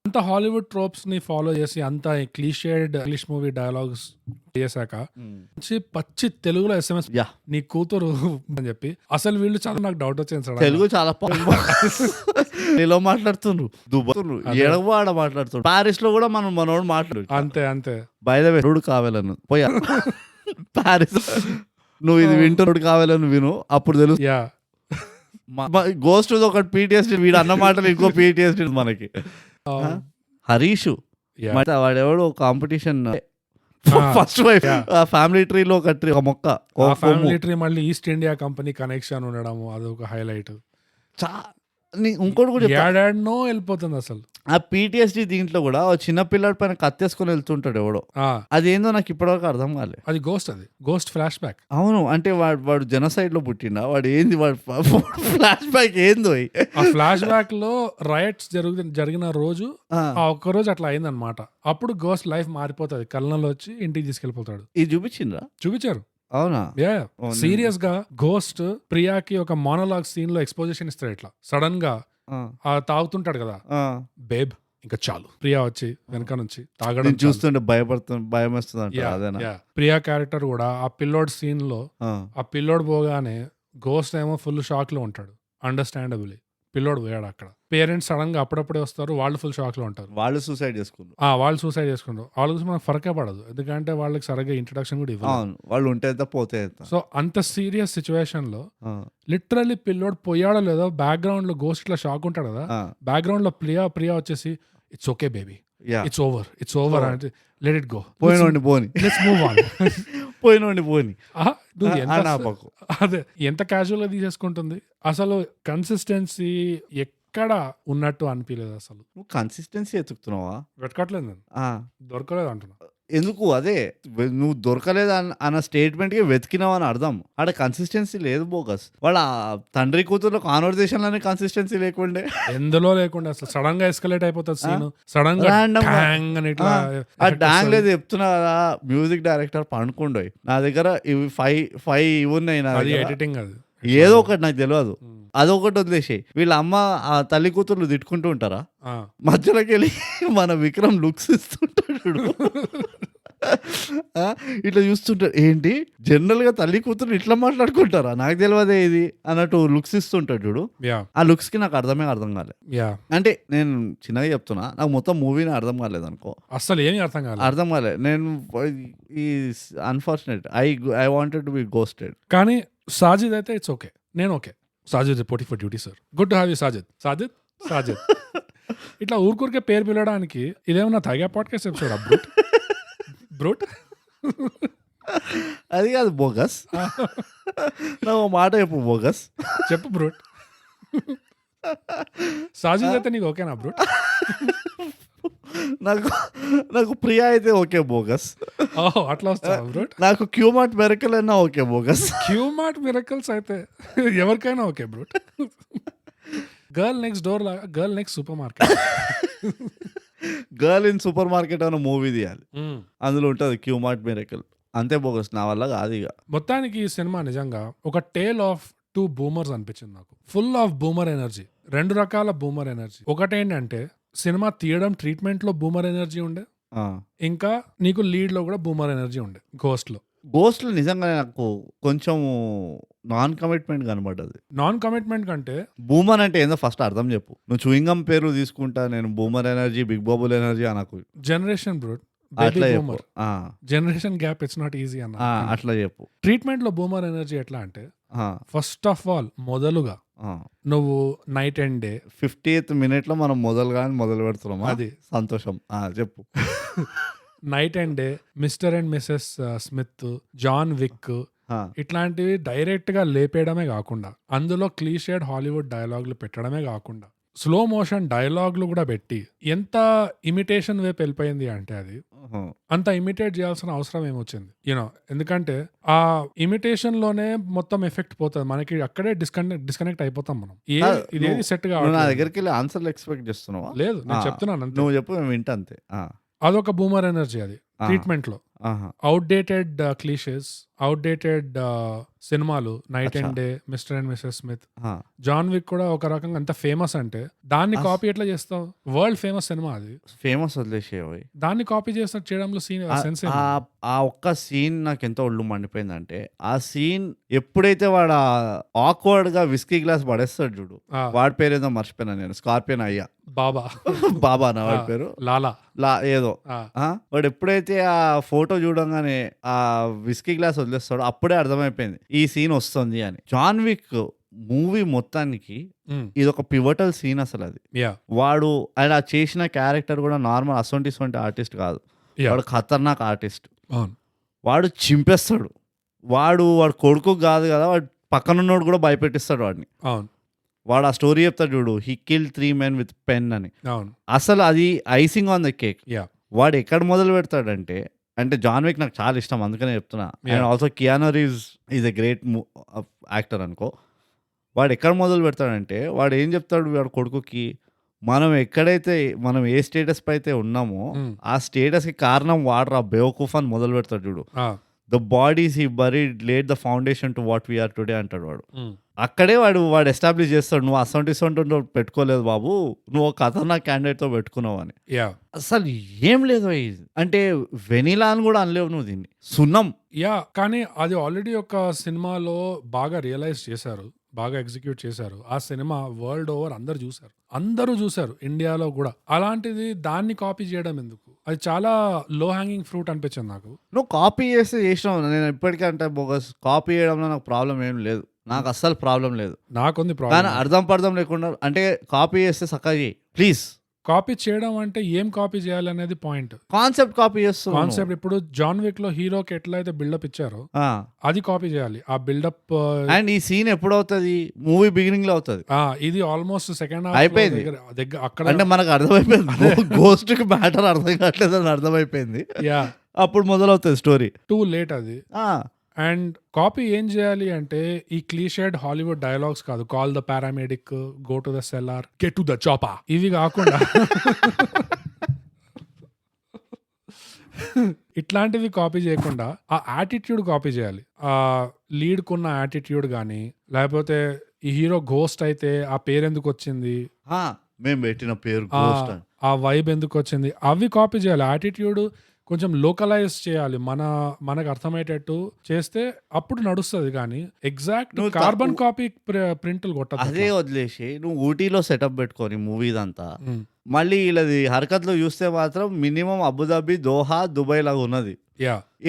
అంత హాలీవుడ్ ట్రోప్స్ ని ఫాలో చేసి అంత క్లీషేడ్ ఇంగ్లీష్ మూవీ డైలాగ్స్ చేశాక పచ్చి తెలుగులో SMS నీ కూతురు అని చెప్పి అసలు వీళ్ళు చాలా నాకు డౌట్ వచ్చింది. తెలుగు చాలా నీలో మాట్లాడుతుండ్రు, దుబ్బతున్నారు, ఎడవాడ మాట్లాడుతుండ్రు, పారిస్ లో కూడా మనం మనోడు మాట్లాడు అంతే బై ద వే రోడ్ కావాలను పోయా పారిస్, నువ్వు ఇది వింటున్నాడు కావాలని విను అప్పుడు తెలుసు. గోస్ట్ ఒకటి పీటీఎస్డీ, వీడు అన్న మాటలు ఇంకో పీటీఎస్డీ మనకి. హరీష్ వాడెవడు కాంపిటీషన్ ఫస్ట్ వైఫ్ ఫ్యామిలీ ట్రీలో ఒక మొక్క, ఫ్యామిలీ ట్రీ మళ్ళీ ఈస్ట్ ఇండియా కంపెనీ కనెక్షన్ ఉండడం అదొక హైలైట్. ఇంకోటి కూడా ఏడాడనో వెళ్ళిపోతుంది అసలు. ఆ పీటీఎస్డీ దీంట్లో కూడా చిన్న పిల్లడి పైన కత్తేసుకొని వెళ్తుంటాడు ఎవడో, అదేందో నాకు ఇప్పటివరకు అర్థం కాలేదు. అది గోస్ట్ ఫ్లాష్ బ్యాక్. అవును, అంటే వాడు జెనోసైడ్ లో పుట్టిండా, వాడు ఏంది, వాడు ఫ్లాష్ బ్యాక్ ఏందో. ఆ ఫ్లాష్ బ్యాక్ లో రైట్స్ జరిగిన రోజు ఒక్క రోజు అట్లా అయిందనమాట. అప్పుడు గోస్ట్ లైఫ్ మారిపోతుంది, కళ్ళలో వచ్చి ఇంటికి తీసుకెళ్లిపోతాడు. ఇది చూపించారు. అవునా? సీరియస్ గా గోస్ట్ ప్రియాకి ఒక మోనోలాగ్ సీన్ లో ఎక్స్పోజిషన్ ఇస్తాడు. ఇట్లా సడన్ గా తాగుతుంటాడు కదా, బేబ్ ఇంకా చాలు, ప్రియా వచ్చి వెనక నుంచి తాగడం చూస్తుంటే భయం వస్తుంది. ప్రియా క్యారెక్టర్ కూడా ఆ పిల్లోడ్ సీన్ లో ఆ పిల్లోడ్ పోగానే గోస్ట్ ఏమో ఫుల్ షాక్ లో ఉంటాడు. అండర్స్టాండబుల్లీ పిల్లోడు పోయాడు అక్కడ. పేరెంట్స్ సడన్ గా అప్పుడప్పుడే వస్తారు, వాళ్ళు ఫుల్ షాక్ లో ఉంటారు. వాళ్ళు సూసైడ్ చేసుకుంటారు. వాళ్ళ గురించి మనకు ఫరకే పడదు, ఎందుకంటే వాళ్ళకి సరిగ్గా ఇంట్రడక్షన్ కూడా ఇవ్వాలి. వాళ్ళు ఉంటే పోతే. సో అంత సీరియస్ సిచ్యువేషన్ లో లిటరల్లీ పిల్లోడు పోయాడో లేదో బ్యాక్గ్రౌండ్ లో గోస్ట్ ఇట్లా షాక్ ఉంటాడు కదా, బ్యాక్గ్రౌండ్ లో ప్రియా వచ్చేసి it's okay baby, it's over అంటే లెట్ ఇట్ గో, పోని లెట్స్ మూవ్ ఆన్, పోని. అదే ఎంత క్యాజువల్ గా తీసేసుకుంటుంది. అసలు కన్సిస్టెన్సీ ఎక్కడ ఉన్నట్టు అనిపించలేదు. అసలు నువ్వు కన్సిస్టెన్సీ ఎత్తుకుతున్నావా? వెతకట్లేదు, దొరకలేదు అంటున్నా. ఎందుకు? అదే నువ్వు దొరకలేదు అన్న స్టేట్మెంట్ కి వెతికినావు అని అర్థం. ఆడ కన్సిస్టెన్సీ లేదు బోగస్. వాళ్ళ తండ్రి కూతురు కాన్వర్సేషన్ లోనే కన్సిస్టెన్సీ లేకుండే, ఎందులో లేకుండా అసలు సడన్ గా ఎస్కలేట్ అయిపోతుంది సీన్. సడన్ గా ఆ డాంగ్ లేదు చెప్తున్నా కదా. మ్యూజిక్ డైరెక్టర్ పండుకుండో నా దగ్గర ఇవి 5 ఇవి ఉన్నాయి, నా ఎడిటింగ్ అది ఏదో ఒకటి నాకు తెలియదు, అదొకటి వదిలేసాయి. వీళ్ళ అమ్మ ఆ తల్లి కూతుర్లు తిట్టుకుంటూ ఉంటారా, మధ్యలోకి వెళ్ళి మన విక్రమ్ లుక్స్ ఇస్తుంటాడు, ఇట్లా చూస్తుంటాడు. ఏంటి జనరల్ గా తల్లి కూతురు ఇట్లా మాట్లాడుకుంటారా, నాకు తెలియదే ఇది అన్నట్టు లుక్స్ ఇస్తుంటాడు చూడు. ఆ లుక్స్ కి నాకు అర్థం కాలేదు. అంటే నేను చిన్నగా చెప్తున్నా, నాకు మొత్తం మూవీని అర్థం కాలేదు అనుకో, అసలు ఏమి అర్థం కాలేదు. నేను ఈ unfortunate I wanted to be ghosted. కానీ సాజిద్ అయితే ఇట్స్ ఓకే, నేను okay. Sajid reporting for duty sir, good to have you Sajid. ఇట్లా ఊరికే పేరు పిలవడానికి ఇదేమన్నా తాగా పాడ్కాస్ట్ ఎపిసోడ్ బ్రూట్. అది కాదు బోగస్, నాకు మాట చెప్పు బోగస్, చెప్పు బ్రూట్. సాజిద్ అయితే నీకు ఓకేనా బ్రూట్? నాకు ప్రియా అయితే ఓకే బోగస్. అట్లా వస్తా బ్రూట్. నాకు క్యూమార్ట్ మిరకల్ అయినా ఓకే బోగస్. క్యూమార్ట్ మిరకల్స్ అయితే ఎవరికైనా okay brute. Girl next door లాగా girl next supermarket. Girl in supermarket అనే మూవీ తీయాలి, అందులో ఉంటుంది క్యూ మార్ట్ మిరకల్. అంతే బోగస్, నా వల్ల కాదు ఇక. మొత్తానికి ఈ సినిమా నిజంగా ఒక టేల్ ఆఫ్ టూ బూమర్స్ అనిపించింది నాకు. ఫుల్ ఆఫ్ బూమర్ ఎనర్జీ, 2 రకాల బూమర్ ఎనర్జీ. ఒకటేంటంటే సినిమా తీయడం ట్రీట్మెంట్ లో బూమర్ ఎనర్జీ ఉండే, ఇంకా నీకు లీడ్ లో కూడా బూమర్ ఎనర్జీ ఉండే. గోస్ట్ లో నిజంగా నాకు కొంచెం నాన్ కమిట్మెంట్ కనబడ్డది. నాన్ కమిట్మెంట్ కంటే బూమర్ అంటే ఏందో ఫస్ట్ అర్థం చెప్పు. నువ్వు చూయింగం పేరు తీసుకుంటా, నేను boomer energy, big bubble energy అనకు. జనరేషన్ బ్రో, అట్లా చెప్పు. Generation gap it's not easy అన్న. అట్లా చెప్పు. ట్రీట్మెంట్ లో బూమర్ ఎనర్జీ ఎట్లా అంటే, ఫస్ట్ ఆఫ్ ఆల్ మొదలుగా నువ్వు night and day 50th minute లో మనం మొదలు పెడుతున్నాం, అది సంతోషం. చెప్పు. Night and day, mister and missus Smith, John Wick ఇట్లాంటివి డైరెక్ట్ గా లేపేయడమే కాకుండా, అందులో క్లీషేడ్ హాలీవుడ్ డైలాగులు పెట్టడమే కాకుండా, స్లో మోషన్ డైలాగులు కూడా పెట్టి ఎంత ఇమిటేషన్ వైపు వెళ్ళిపోయింది అంటే అది అంత ఇమిటేట్ చేయాల్సిన అవసరం ఏమొచ్చింది యూనో. ఎందుకంటే ఆ ఇమిటేషన్ లోనే మొత్తం ఎఫెక్ట్ పోతుంది మనకి, అక్కడే డిస్కనెక్ట్ అయిపోతాం మనం. ఇదేది సెట్ గా నా దగ్గరికి వెళ్ళి ఆన్సర్లు ఎక్స్పెక్ట్ చేస్తున్నావా? లేదు, నేను చెప్తున్నాను, నువ్వు చెప్పు, మేము వింటా అంతే. అదొక బూమర్ ఎనర్జీ అది ట్రీట్మెంట్ లో. అవుట్డేటెడ్ క్లీషెస్, అవుట్డేటెడ్ సినిమాలు, night and day, mister and missus Smith, John Wick కూడా ఒక రకంగా అంత ఫేమస్ అంటే దాన్ని కాపీ ఎట్లా చేస్తావు? వరల్డ్ ఫేమస్ సినిమా అది, ఫేమస్ వదిలేసేవి, దాన్ని కాపీ చేసినట్టు చేయడంలో సెన్స్. ఆ ఒక్క సీన్ నాకు ఎంత ఒళ్ళు మండిపోయిందంటే, ఆ సీన్ ఎప్పుడైతే వాడు ఆక్వర్డ్ గా విస్కీ గ్లాస్ పడేస్తాడు చూడు, వాడి పేరు ఏదో మర్చిపోయినా నేను, స్కార్పియన్ అయ్యా బాబా నా వాడి పేరు లా ఏదో. వాడు ఎప్పుడైతే ఆ ఫోటో చూడంగానే ఆ విస్కీ గ్లాస్ వదిలేస్తాడో అప్పుడే అర్థమైపోయింది ఈ సీన్ వస్తుంది అని. జాన్ విక్ మూవీ మొత్తానికి ఇది ఒక పివటల్ సీన్ అసలు. అది వాడు ఆయన చేసిన క్యారెక్టర్ కూడా నార్మల్ అసొంటి ఆర్టిస్ట్ కాదు, వాడు ఖతర్నాక్ ఆర్టిస్ట్. వాడు చింపేస్తాడు, వాడు కొడుకు కాదు కదా, వాడు పక్కనున్నోడు కూడా భయపెట్టిస్తాడు వాడిని. వాడు ఆ స్టోరీ చెప్తాడు చూడు, he kill 3 men with pen అని. అసలు అది ఐసింగ్ ఆన్ ద కేక్. వాడు ఎక్కడ మొదలు పెడతాడంటే, అంటే జాన్ విక్ నాకు చాలా ఇష్టం అందుకనే చెప్తున్నా, and also Keanu Reeves is a great actor అనుకో. వాడు ఎక్కడ మొదలు పెడతాడంటే, వాడు ఏం చెప్తాడు వాడు కొడుకుకి, మనం ఏ స్టేటస్ పై అయితే ఉన్నామో ఆ స్టేటస్ కి కారణం వాడరా బేవకూఫ్ అని మొదలు పెడతాడు చూడు. The bodies he buried laid the foundation to what we are today అంటాడు వాడు. అక్కడే వాడు ఎస్టాబ్లిష్ చేస్తాడు, నువ్వు అసొంటి పెట్టుకోలేదు బాబు, నువ్వు ఒక ఖతర్నాక్ క్యాండిడేట్ తో పెట్టుకున్నావు అని. అసలు ఏం లేదు అంటే వెనిలా అని కూడా అనలేవు నువ్వు దీన్ని, సున్నం. కానీ అది ఆల్రెడీ ఒక సినిమాలో బాగా రియలైజ్ చేశారు, బాగా ఎగ్జిక్యూట్ చేశారు. ఆ సినిమా వరల్డ్ ఓవర్ అందరూ చూశారు, ఇండియాలో కూడా. అలాంటిది దాన్ని కాపీ చేయడం ఎందుకు? అది చాలా లో హ్యాంగింగ్ ఫ్రూట్ అనిపించింది నాకు. నువ్వు కాపీ చేసినావు, నేను ఇప్పటికంటే బోగస్ కాపీ చేయడంలో నాకు ప్రాబ్లం ఏం లేదు, నాకు అస్సలు ప్రాబ్లం లేదు. నాకుంది ప్రాబ్లం, అర్థం పర్థం లేకుండా. అంటే కాపీ చేస్తే చక్కగా ప్లీజ్. కాపీ చేయడం అంటే ఏం కాపీ చేయాలి అనేది పాయింట్. కాన్సెప్ట్ కాపీ చేస్తాం. కాన్సెప్ట్ ఇప్పుడు జాన్ విక్ లో హీరోకి ఎట్లయితే బిల్డప్ ఇచ్చారో అది కాపీ చేయాలి. ఆ బిల్డప్ అండ్ ఈ సీన్ ఎప్పుడు అవుతుంది? మూవీ బిగినింగ్ లో అవుతుంది. ఇది ఆల్మోస్ట్ సెకండ్ హాఫ్ అయిపోయింది అక్కడ. అంటే మనకు అర్థమైపోయింది గోస్ట్ కి మ్యాటర్ అర్థం కావట్లేదు అని అర్థమైపోయింది. అప్పుడు మొదలవుతుంది స్టోరీ. టూ లేట్ అది. అండ్ కాపీ ఏం చేయాలి అంటే ఈ క్లీషేడ్ హాలీవుడ్ డైలాగ్స్ కాదు, call the paramedic, go to the cellar, get to the chopper, ఇవి కాకుండా ఇట్లాంటివి కాపీ చేయకుండా ఆ యాటిట్యూడ్ కాపీ చేయాలి. ఆ లీడ్ కున్న యాటిట్యూడ్ కానీ, లేకపోతే ఈ హీరో గోస్ట్ అయితే ఆ పేరు ఎందుకు వచ్చింది, మేము పెట్టిన పేరు ఆ వైబ్ ఎందుకు వచ్చింది, అవి కాపీ చేయాలి. యాటిట్యూడ్ కొంచెం లోకలైజ్ చేయాలి, మనకు అర్థమయ్యేటట్టు చేస్తే అప్పుడు నడుస్తుంది. కానీ ఎగ్జాక్ట్ కార్బన్ కాపీ ప్రింట్లు కొట్టదు. అదే వదిలేసి నువ్వు ఊటీలో సెటప్ పెట్టుకొని మూవీ దంతా, మళ్ళీ వీళ్ళది హర్కత్లో చూస్తే మాత్రం మినిమం అబుదాబి, దోహా, దుబాయ్ లాగా ఉన్నది.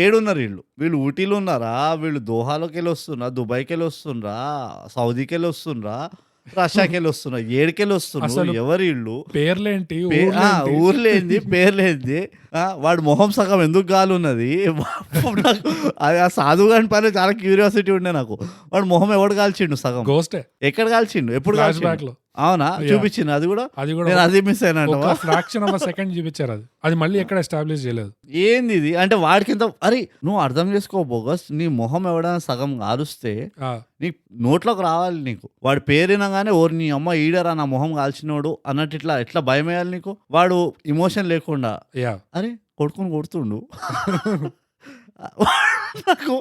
ఏడున్నారు వీళ్ళు ఊటీలో ఉన్నారా, వీళ్ళు దోహాలోకి వెళ్ళి వస్తున్నా, దుబాయ్కి వెళ్ళి వస్తుండ్రా, సౌదీకి వెళ్ళి వస్తుండ్రా, రష్యాకి వెళ్ళి వస్తున్నా, ఏడుకెళ్ళి వస్తున్నారు. ఎవరి ఇళ్ళు, పేర్లేంటి, ఊర్లేంది, పేర్లేంది, వాడు మొహం సగం ఎందుకు గాలి ఉన్నది. అది ఆ సాధువు గాని పైన చాలా క్యూరియాసిటీ ఉండే నాకు. వాడు మొహం ఎవడు కాల్చిండు సగం, గోస్టే ఎక్కడ కాల్చిండు, ఎప్పుడు కాల్చిండు, అవునా చూపించింది అది కూడా అది కూడా నేను అది మిస్ అయినా ఒక ఫ్రాక్షన్ ఆఫ్ సెకండ్ చూపించారు. అది మళ్ళీ ఎక్కడ ఎస్టాబ్లిష్ చేయలేదు. ఏంది ఇది అంటే వాడికింత అరే నువ్వు అర్థం చేసుకో బోగస్, నీ మొహం ఎవడైనా సగం కాలుస్తే నీ నోట్లోకి రావాలి నీకు. వాడి పేరినగానే ఓరు నీ అమ్మ ఈడరా నా మొహం కాల్చినోడు అన్నట్టు ఇట్లా ఎట్లా భయం వేయాలి నీకు. వాడు ఇమోషన్ లేకుండా అరే కొడుకుని కొడుతుండు నాకు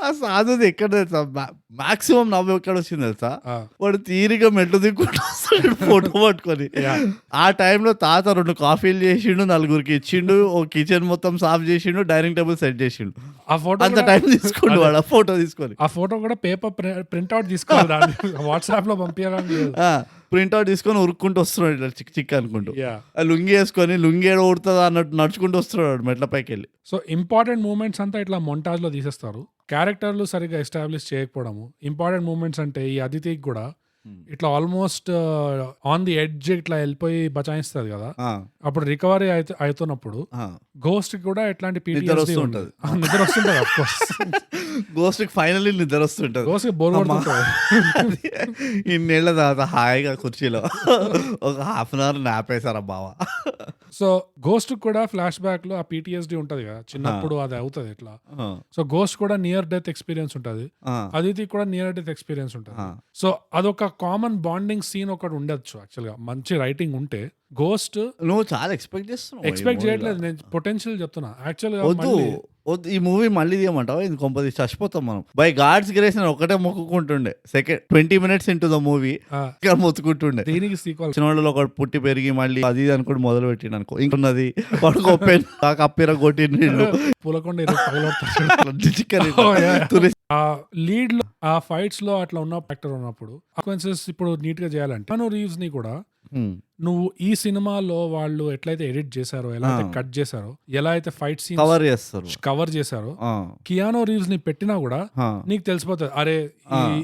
ఆ సాధుది ఎక్కడ తెలుసా మాక్సిమం నవ్వు ఎక్కడ వచ్చింది తెలుసా, వాడు తీరిగా మెట్లు దిక్కుంటూ వస్తాడు ఫోటో పట్టుకొని. ఆ టైంలో తాత 2 కాఫీలు చేసిండు, 4గురికి ఇచ్చిండు, ఓ కిచెన్ మొత్తం సాఫ్ చేసిండు, డైనింగ్ టేబుల్ సెట్ చేసిండు. ఆ ఫోటో అంత టైం తీసుకుండు వాడు ఆ ఫోటో తీసుకొని. ఆ ఫోటో కూడా పేపర్ ప్రింట్అవుట్ తీసుకోవాలి, వాట్సాప్ లో పంపించాలని ప్రింట్అవుట్ తీసుకొని ఉరుక్కుంటూ వస్తున్నాడు ఇట్లా చిక్ చిక్ అనుకుంటూ. ఆ లుంగి వేసుకొని లుంగి ఏడ ఉడుతుందా అన్నట్టు నడుచుకుంటూ వస్తున్నాడు మెట్ల పైకి వెళ్ళి. సో ఇంపార్టెంట్ మూమెంట్స్ అంతా ఇట్లా మొంటాజ్ లో తీసేస్తారు. క్యారెక్టర్లు సరిగ్గా ఎస్టాబ్లిష్ చేయకపోవడము. ఇంపార్టెంట్ మూమెంట్స్ అంటే ఈ అదితికి కూడా ఇట్లా ఆల్మోస్ట్ ఆన్ ది ఎడ్జ్ ఇట్లా వెళ్ళిపోయి బచాయిస్తుంది కదా, అప్పుడు రికవరీ అవుతున్నప్పుడు గోస్ట్ కి కూడా ఎట్లాంటి PTSD ఉంటుంది, నిద్ర వస్తుంటది. ఆఫ్ కోర్స్ గోస్ట్ కి ఫైనల్లీ నిద్ర వస్తుంటది, గోస్ట్ కి బోర్ కొడుతుంటది. ఇన్నేళ్ల తర్వాత హాయిగా కుర్చీలో ఒక హాఫ్ అన్ అవర్ నాపేశారా బావా. సో గోస్ట్ కూడా ఫ్లాష్ బ్యాక్ లో ఆ PTSD ఉంటది కదా చిన్నప్పుడు, అది అవుతుంది ఇట్లా. సో గోస్ట్ కూడా నియర్ డెత్ ఎక్స్పీరియన్స్ ఉంటది, అదితి కూడా నియర్ డెత్ ఎక్స్పీరియన్స్ ఉంటది. సో అదొక కామన్ బాండింగ్ సీన్ ఒకటి ఉండొచ్చు యాక్చువల్ గా, మంచి రైటింగ్ ఉంటే. గోస్ట్ నువ్వు చాలా ఎక్స్పెక్ట్ చేయట్లేదు, నేను పొటెన్షియల్ చెప్తున్నా యాక్చువల్ గా. వద్దు ఈ మూవీ మళ్ళీ తీయమంటావా, ఇది కొంపది చచ్చిపోతాం మనం. బై గాడ్స్ గ్రేస్ నేను ఒకటే మొక్కుకుంటుండే, second 20 minutes into the movie మొత్తుకుంటుండే. దీనికి సీక్వెల్ చిన్నవాళ్ళు ఒకటి పుట్టి పెరిగి మళ్ళీ అది అనుకోండి మొదలు పెట్టిండు అనుకో, ఇంకున్నది వాడుకో పెన్ కప్పిర కొట్టిండు పూలకొండ లీడ్ లో ఆ ఫైట్స్ లో అట్లా ఉన్న యాక్టర్ ఉన్నప్పుడు సీక్వెన్సెస్ ఇప్పుడు నీట్ గా చేయాలంటే కియానూ రీవ్స్ ని కూడా నువ్వు ఈ సినిమాలో వాళ్ళు ఎట్లయితే ఎడిట్ చేశారో, ఎలా అయితే కట్ చేశారో, ఎలా అయితే ఫైట్ సీన్ కవర్ చేశారో, కియానూ రీవ్స్ ని పెట్టినా కూడా నీకు తెలిసిపోతుంది అరే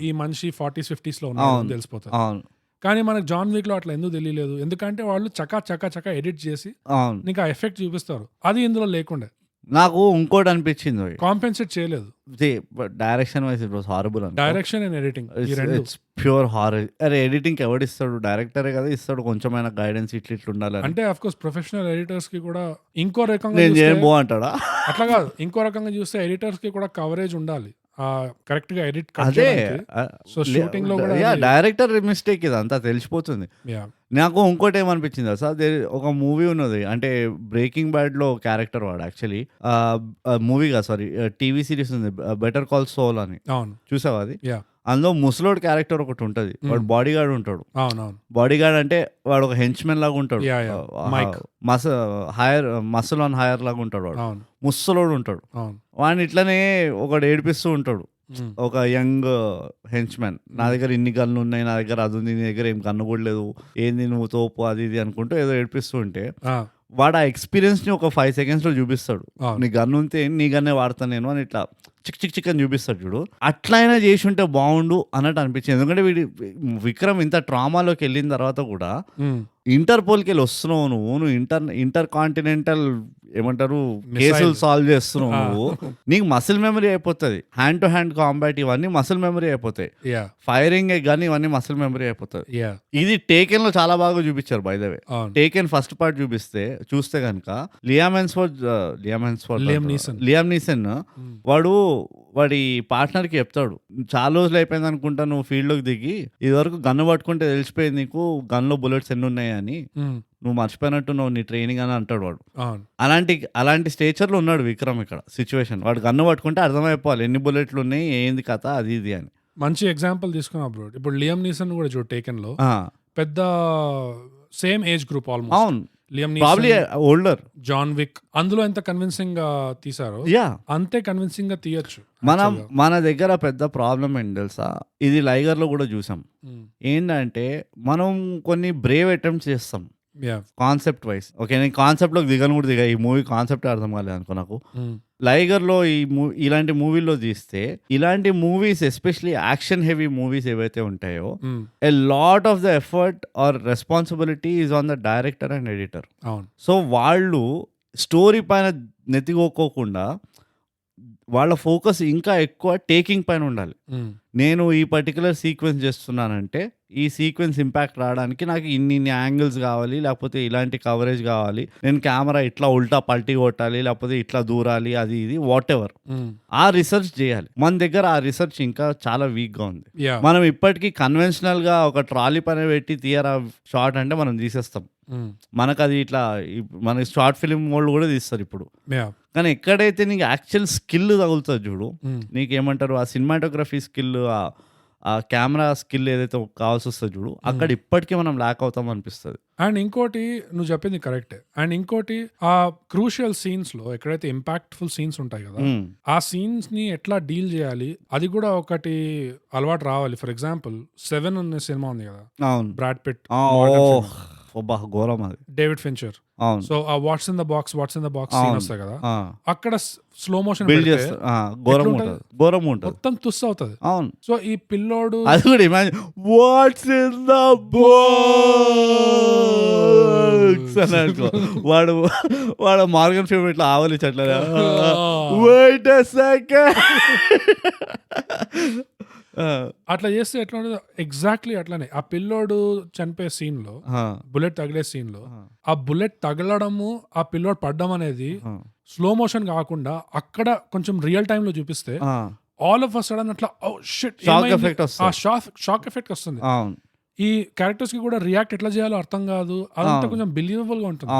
ఈ మనిషి 40s 50s లో ఉన్నాడు తెలిసిపోతుంది. కానీ మనకు జాన్ విక్ లో అట్లా ఎందుకు తెలియలేదు, ఎందుకంటే వాళ్ళు చకా ఎడిట్ చేసి నీకు ఆ ఎఫెక్ట్ చూపిస్తారు, అది ఇందులో లేకుండా. నాకు ఇంకోటి అనిపించింది, కాంపెన్సేట్ చేయలేదు. Direction wise it was horrible. Direction and editing it's pure horror. అరే ఎడిటింగ్ ఎవడు ఇస్తాడు, డైరెక్టరే కదా ఇస్తాడు, కొంచెమైనా గైడెన్స్ ఇట్లా ఉండాలి అంటే. ఆఫ్ కోర్స్ ప్రొఫెషనల్ ఎడిటర్స్ కి కూడా ఇంకో రకంగా బాగుంటాడా అట్లా కాదు, ఇంకో రకంగా చూస్తే ఎడిటర్స్ కి కూడా కవరేజ్ ఉండాలి కరెక్ట్ గా ఎడిట్. అదే సో షూటింగ్ లో కూడా డైరెక్టర్ మిస్టేక్ ఇదంతా తెలిసిపోతుంది. నాకు ఇంకోటి ఏమనిపించింది అసలు, ఒక మూవీ ఉన్నది అంటే బ్రేకింగ్ బ్యాడ్ లో క్యారెక్టర్ వాడు యాక్చువల్లీ మూవీగా సారీ టీవీ సిరీస్ ఉంది బెటర్ కాల్ సోల్ అని, చూసావా అది? అందులో ముసలోడ్ క్యారెక్టర్ ఒకటి ఉంటది, వాడు బాడీ గార్డ్ ఉంటాడు. బాడీ గార్డ్ అంటే వాడు ఒక హెంచ్మెన్ లాగా ఉంటాడు, మసల్ ఆన్ హైర్ లాగా ఉంటాడు, వాడు ముసలోడు ఉంటాడు. వాడిని ఇట్లనే ఒకడు ఏడిపిస్తూ ఉంటాడు, ఒక యంగ్ హెంచ్మెన్. నా దగ్గర ఇన్ని గన్లు ఉన్నాయి, నా దగ్గర అది ఉంది, నీ దగ్గర ఏం గన్ను కూడా లేదు, ఏంది నువ్వు తోపు అది ఇది అనుకుంటూ ఏదో ఏడిపిస్తూ ఉంటే వాడు ఆ ఎక్స్పీరియన్స్ ని ఒక 5 seconds లో చూపిస్తాడు. నీ గన్ను ఉంటే నీ గన్నే వాడతాను నేను అని ఇట్లా చిక్ అని చూపిస్తాడు చూడు. అట్లయినా చేసి ఉంటే బాగుండు అన్నట్టు అనిపించింది. ఎందుకంటే విక్రమ్ ఇంత ట్రామాలోకి వెళ్ళిన తర్వాత కూడా ఇంటర్పోల్కి వెళ్ళి వస్తున్నావు నువ్వు ఇంటర్ కాంటినెంటల్ ఏమంటారు కేసులు సాల్వ్ చేస్తున్నావు నువ్వు, నీకు మసిల్ మెమరీ అయిపోతుంది. హ్యాండ్ టు హ్యాండ్ కాంబాట్ ఇవన్నీ మసిల్ మెమరీ అయిపోతాయి, ఫైరింగ్ కానీ ఇవన్నీ మసిల్ మెమరీ అయిపోతుంది. ఇది టేకెన్ లో చాలా బాగా చూపించారు by the way. Taken first part చూస్తే కనుక లియామ్ నీసన్ వాడి పార్ట్నర్ కి చెప్తాడు, చాలా రోజులు అయిపోయింది అనుకుంటా నువ్వు ఫీల్డ్ లోకి దిగి, ఇది వరకు గన్ను పట్టుకుంటే తెలిసిపోయింది నీకు గన్ లో బుల్లెట్స్ ఎన్ని ఉన్నాయి అని, నువ్వు మర్చిపోయినట్టు నువ్వు నీ ట్రైనింగ్ అని అంటాడు వాడు. అలాంటి స్టేచర్ లో ఉన్నాడు విక్రమ్ ఇక్కడ సిచ్యువేషన్. వాడు గన్ను పట్టుకుంటే అర్థమైపోవాలి ఎన్ని బుల్లెట్లు ఉన్నాయి, ఏంది కథ అది ఇది అని. మంచి ఎగ్జాంపుల్ తీసుకున్నా బ్రో. ఇప్పుడు లియామ్ నీసన్ కూడా చూడు టేకెన్ లో పెద్ద సేమ్ ఏజ్ గ్రూప్ ఆల్మోస్ట్. అవును, లియామ్ నీసన్ ఓల్డర్, జాన్ విక్, అందులో ఎంత కన్విన్సింగ్ గా తీసారో అంతే కన్విన్సింగ్ గా తీయచ్చు. మన దగ్గర పెద్ద ప్రాబ్లం ఏంటి తెలుసా, ఇది లైగర్ లో కూడా చూసాం. ఏంటంటే మనం కొన్ని బ్రేవ్ అటెంప్ట్స్ చేస్తాం కాన్సెప్ట్ వైజ్. ఓకే నేను కాన్సెప్ట్ లోకి దిగను కూడా దిగా, ఈ మూవీ కాన్సెప్ట్ అర్థం కాలేదు అనుకో నాకు. లైగర్ లో ఇలాంటి మూవీల్లో తీస్తే, ఇలాంటి movies especially action heavy movies ఏవైతే ఉంటాయో, a lot of the effort are responsibility is on the director and editor. So వాళ్ళు స్టోరీ పైన నెత్తికోకుండా వాళ్ళ ఫోకస్ ఇంకా ఎక్కువ టేకింగ్ పైన ఉండాలి. నేను ఈ పర్టికులర్ సీక్వెన్స్ చేస్తున్నానంటే ఈ సీక్వెన్స్ ఇంపాక్ట్ రావడానికి నాకు ఇన్ని యాంగిల్స్ కావాలి, లేకపోతే ఇలాంటి కవరేజ్ కావాలి, నేను కెమెరా ఇట్లా ఉల్టా పల్టీ కొట్టాలి, లేకపోతే ఇట్లా దూరాలి, అది ఇది వాట్ ఎవర్ ఆ రిసర్చ్ చేయాలి. మన దగ్గర ఆ రిసర్చ్ ఇంకా చాలా వీక్ గా ఉంది. మనం ఇప్పటికీ కన్వెన్షనల్ గా ఒక ట్రాలీ పైన పెట్టి తీయరా షార్ట్ అంటే మనం తీసేస్తాం. మనకు అది ఇట్లా మనకి షార్ట్ ఫిల్మ్ వాళ్ళు కూడా తీస్తారు ఇప్పుడు. కానీ ఎక్కడైతే నీకు యాక్చువల్ స్కిల్ తగులుతుంది చూడు, నీకేమంటారు ఆ సినిమాటోగ్రఫీ స్కిల్, ఆ కెమెరా స్కిల్ ఏదైతే కావాల్సి వస్తుంది చూడు, అక్కడ ఇప్పటికీ మనం ల్యాక్ అవుతాం అనిపిస్తుంది. అండ్ ఇంకోటి నువ్వు చెప్పింది కరెక్టే. అండ్ ఇంకోటి ఆ క్రూషియల్ సీన్స్ లో ఎక్కడైతే ఇంపాక్ట్ఫుల్ సీన్స్ ఉంటాయి కదా, ఆ సీన్స్ ని ఎట్లా డీల్ చేయాలి అది కూడా ఒకటి అలవాటు రావాలి. ఫర్ ఎగ్జాంపుల్ 7 అనే సినిమా ఉంది కదా, బ్రాడ్ పిట్, ఘోరం అది, డేవిడ్ ఫించర్. సో ఆ what's in the box scene వస్తాయి కదా, అక్కడ స్లో మోషన్ ఘోరం ఉంటుంది, మొత్తం తుస్ అవుతుంది. అవును. సో ఈ పిల్లోడు అది కూడా imagine watts in the box అని అనుకో, వాడు మార్గన్ ఫ్రీమన్ ఇట్లా ఆవలి చెట్ల వెయిట్ ఎ సెకండ్ అట్లా చేస్తే ఎట్లా ఉంటుంది ఎగ్జాక్ట్లీ అట్లానే. ఆ పిల్లోడు చనిపోయే సీన్ లో, బుల్లెట్ తగిలే సీన్ లో, ఆ బుల్లెట్ తగలడము ఆ పిల్లోడు పడ్డం అనేది స్లో మోషన్ కాకుండా అక్కడ కొంచెం రియల్ టైమ్ లో చూపిస్తే ఆల్ ఆఫ్ అ సడన్ అట్లా షాక్ ఎఫెక్ట్ వస్తుంది. ఈ క్యారెక్టర్స్ కి కూడా రియాక్ట్ ఎట్లా చేయాలో అర్థం కాదు, అదంతా కొంచెం బిలీవబుల్ గా ఉంటుంది.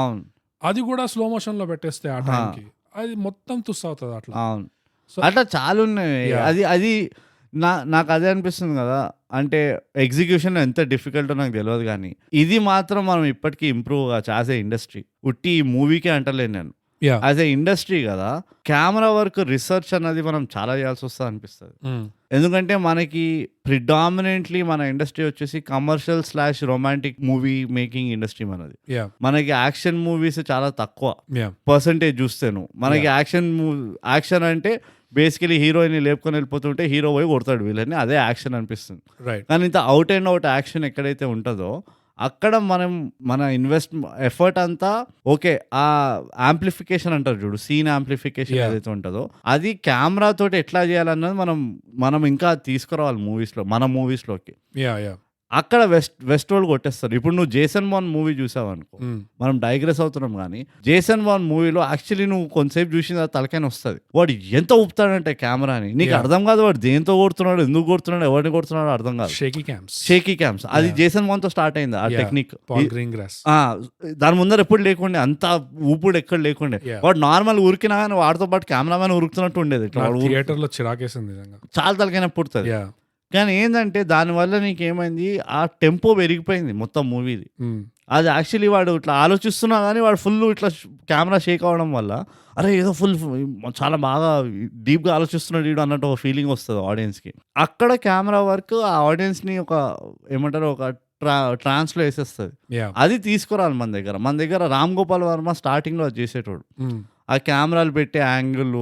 అది కూడా స్లో మోషన్ లో పెట్టేస్తే ఆ టైంకి అది మొత్తం తుస్ అవుతుంది. అట్లా చాలా ఉన్నాయి. అది నాకు అదే అనిపిస్తుంది కదా, అంటే ఎగ్జిక్యూషన్ ఎంత డిఫికల్టో నాకు తెలియదు, కానీ ఇది మాత్రం మనం ఇప్పటికీ ఇంప్రూవ్ యాజ్ ఏ ఇండస్ట్రీ. ఉట్టి ఈ మూవీకే అంటలేను నేను, యాజ్ ఏ ఇండస్ట్రీ కదా, కెమెరా వర్క్ రిసర్చ్ అన్నది మనం చాలా చేయాల్సి వస్తుంది అనిపిస్తుంది. ఎందుకంటే మనకి ప్రిడామినెంట్లీ మన ఇండస్ట్రీ వచ్చేసి commercial / romantic movie making industry మనది. మనకి యాక్షన్ మూవీస్ చాలా తక్కువ పర్సంటేజ్ చూస్తేను. మనకి యాక్షన్ అంటే బేసికలీ హీరోయిన్ లేపుకొని వెళ్ళిపోతుంటే హీరో పోయి కొడతాడు వీళ్ళని, అదే యాక్షన్ అనిపిస్తుంది. కానీ ఇంత అవుట్ అండ్ అవుట్ యాక్షన్ ఎక్కడైతే ఉంటుందో అక్కడ మనం మన ఎఫర్ట్ అంతా ఓకే, ఆ యాంప్లిఫికేషన్ అంటారు చూడు, సీన్ యాంప్లిఫికేషన్ ఏదైతే ఉంటుందో అది కెమెరా తోటి ఎట్లా చేయాలన్నది మనం ఇంకా తీసుకురావాలి మన మూవీస్లోకి. అక్కడ వెస్ట్ వాళ్ళు కొట్టేస్తారు. ఇప్పుడు నువ్వు జేసన్ బార్న్ మూవీ చూసావు అనుకో, మనం డైగ్రెస్ అవుతున్నాం కానీ జేసన్ బార్న్ మూవీలో యాక్చువల్లీ నువ్వు కొంతసేపు చూసిన తలకైనా వస్తుంది, వాడు ఎంత ఊపుతాడంటే కెమెరాని, నీకు అర్థం కాదు వాడు దేంతో కొడుతున్నాడు, ఎందుకు కొడుతున్నాడు, ఎవరిని కొడుతున్నాడు అర్థం కాదు. షేకీ క్యామ్స్ అది జేసన్ బార్న్ తో స్టార్ట్ అయింది ఆ టెక్నిక్. దాని ముందర ఎప్పుడు లేకుండే, అంత ఊపుడు ఎక్కడ లేకుండే, వాడు నార్మల్ ఉరికినా కానీ వాడితో పాటు కెమెరామెన్ ఉరుకుతున్నట్టు ఉండేది. చాలా తలకైనా పుడుతుంది. కానీ ఏంటంటే దానివల్ల నీకేమైంది, ఆ టెంపో పెరిగిపోయింది మొత్తం మూవీది. అది యాక్చువల్లీ వాడు ఇట్లా ఆలోచిస్తున్నా కానీ వాడు ఫుల్ ఇట్లా కెమెరా షేక్ అవ్వడం వల్ల అరే ఏదో ఫుల్ చాలా బాగా డీప్గా ఆలోచిస్తున్నాడు వీడు అన్నట్టు ఒక ఫీలింగ్ వస్తుంది ఆడియన్స్కి. అక్కడ కెమెరా వర్క్ ఆ ఆడియన్స్ని ఒక ఏమంటారు ఒక ట్రాన్స్లో వేసేస్తుంది. అది తీసుకురాలి మన దగ్గర రామ్ గోపాల్ వర్మ స్టార్టింగ్లో అది చేసేటోడు. ఆ కెమెరాలు పెట్టే యాంగిల్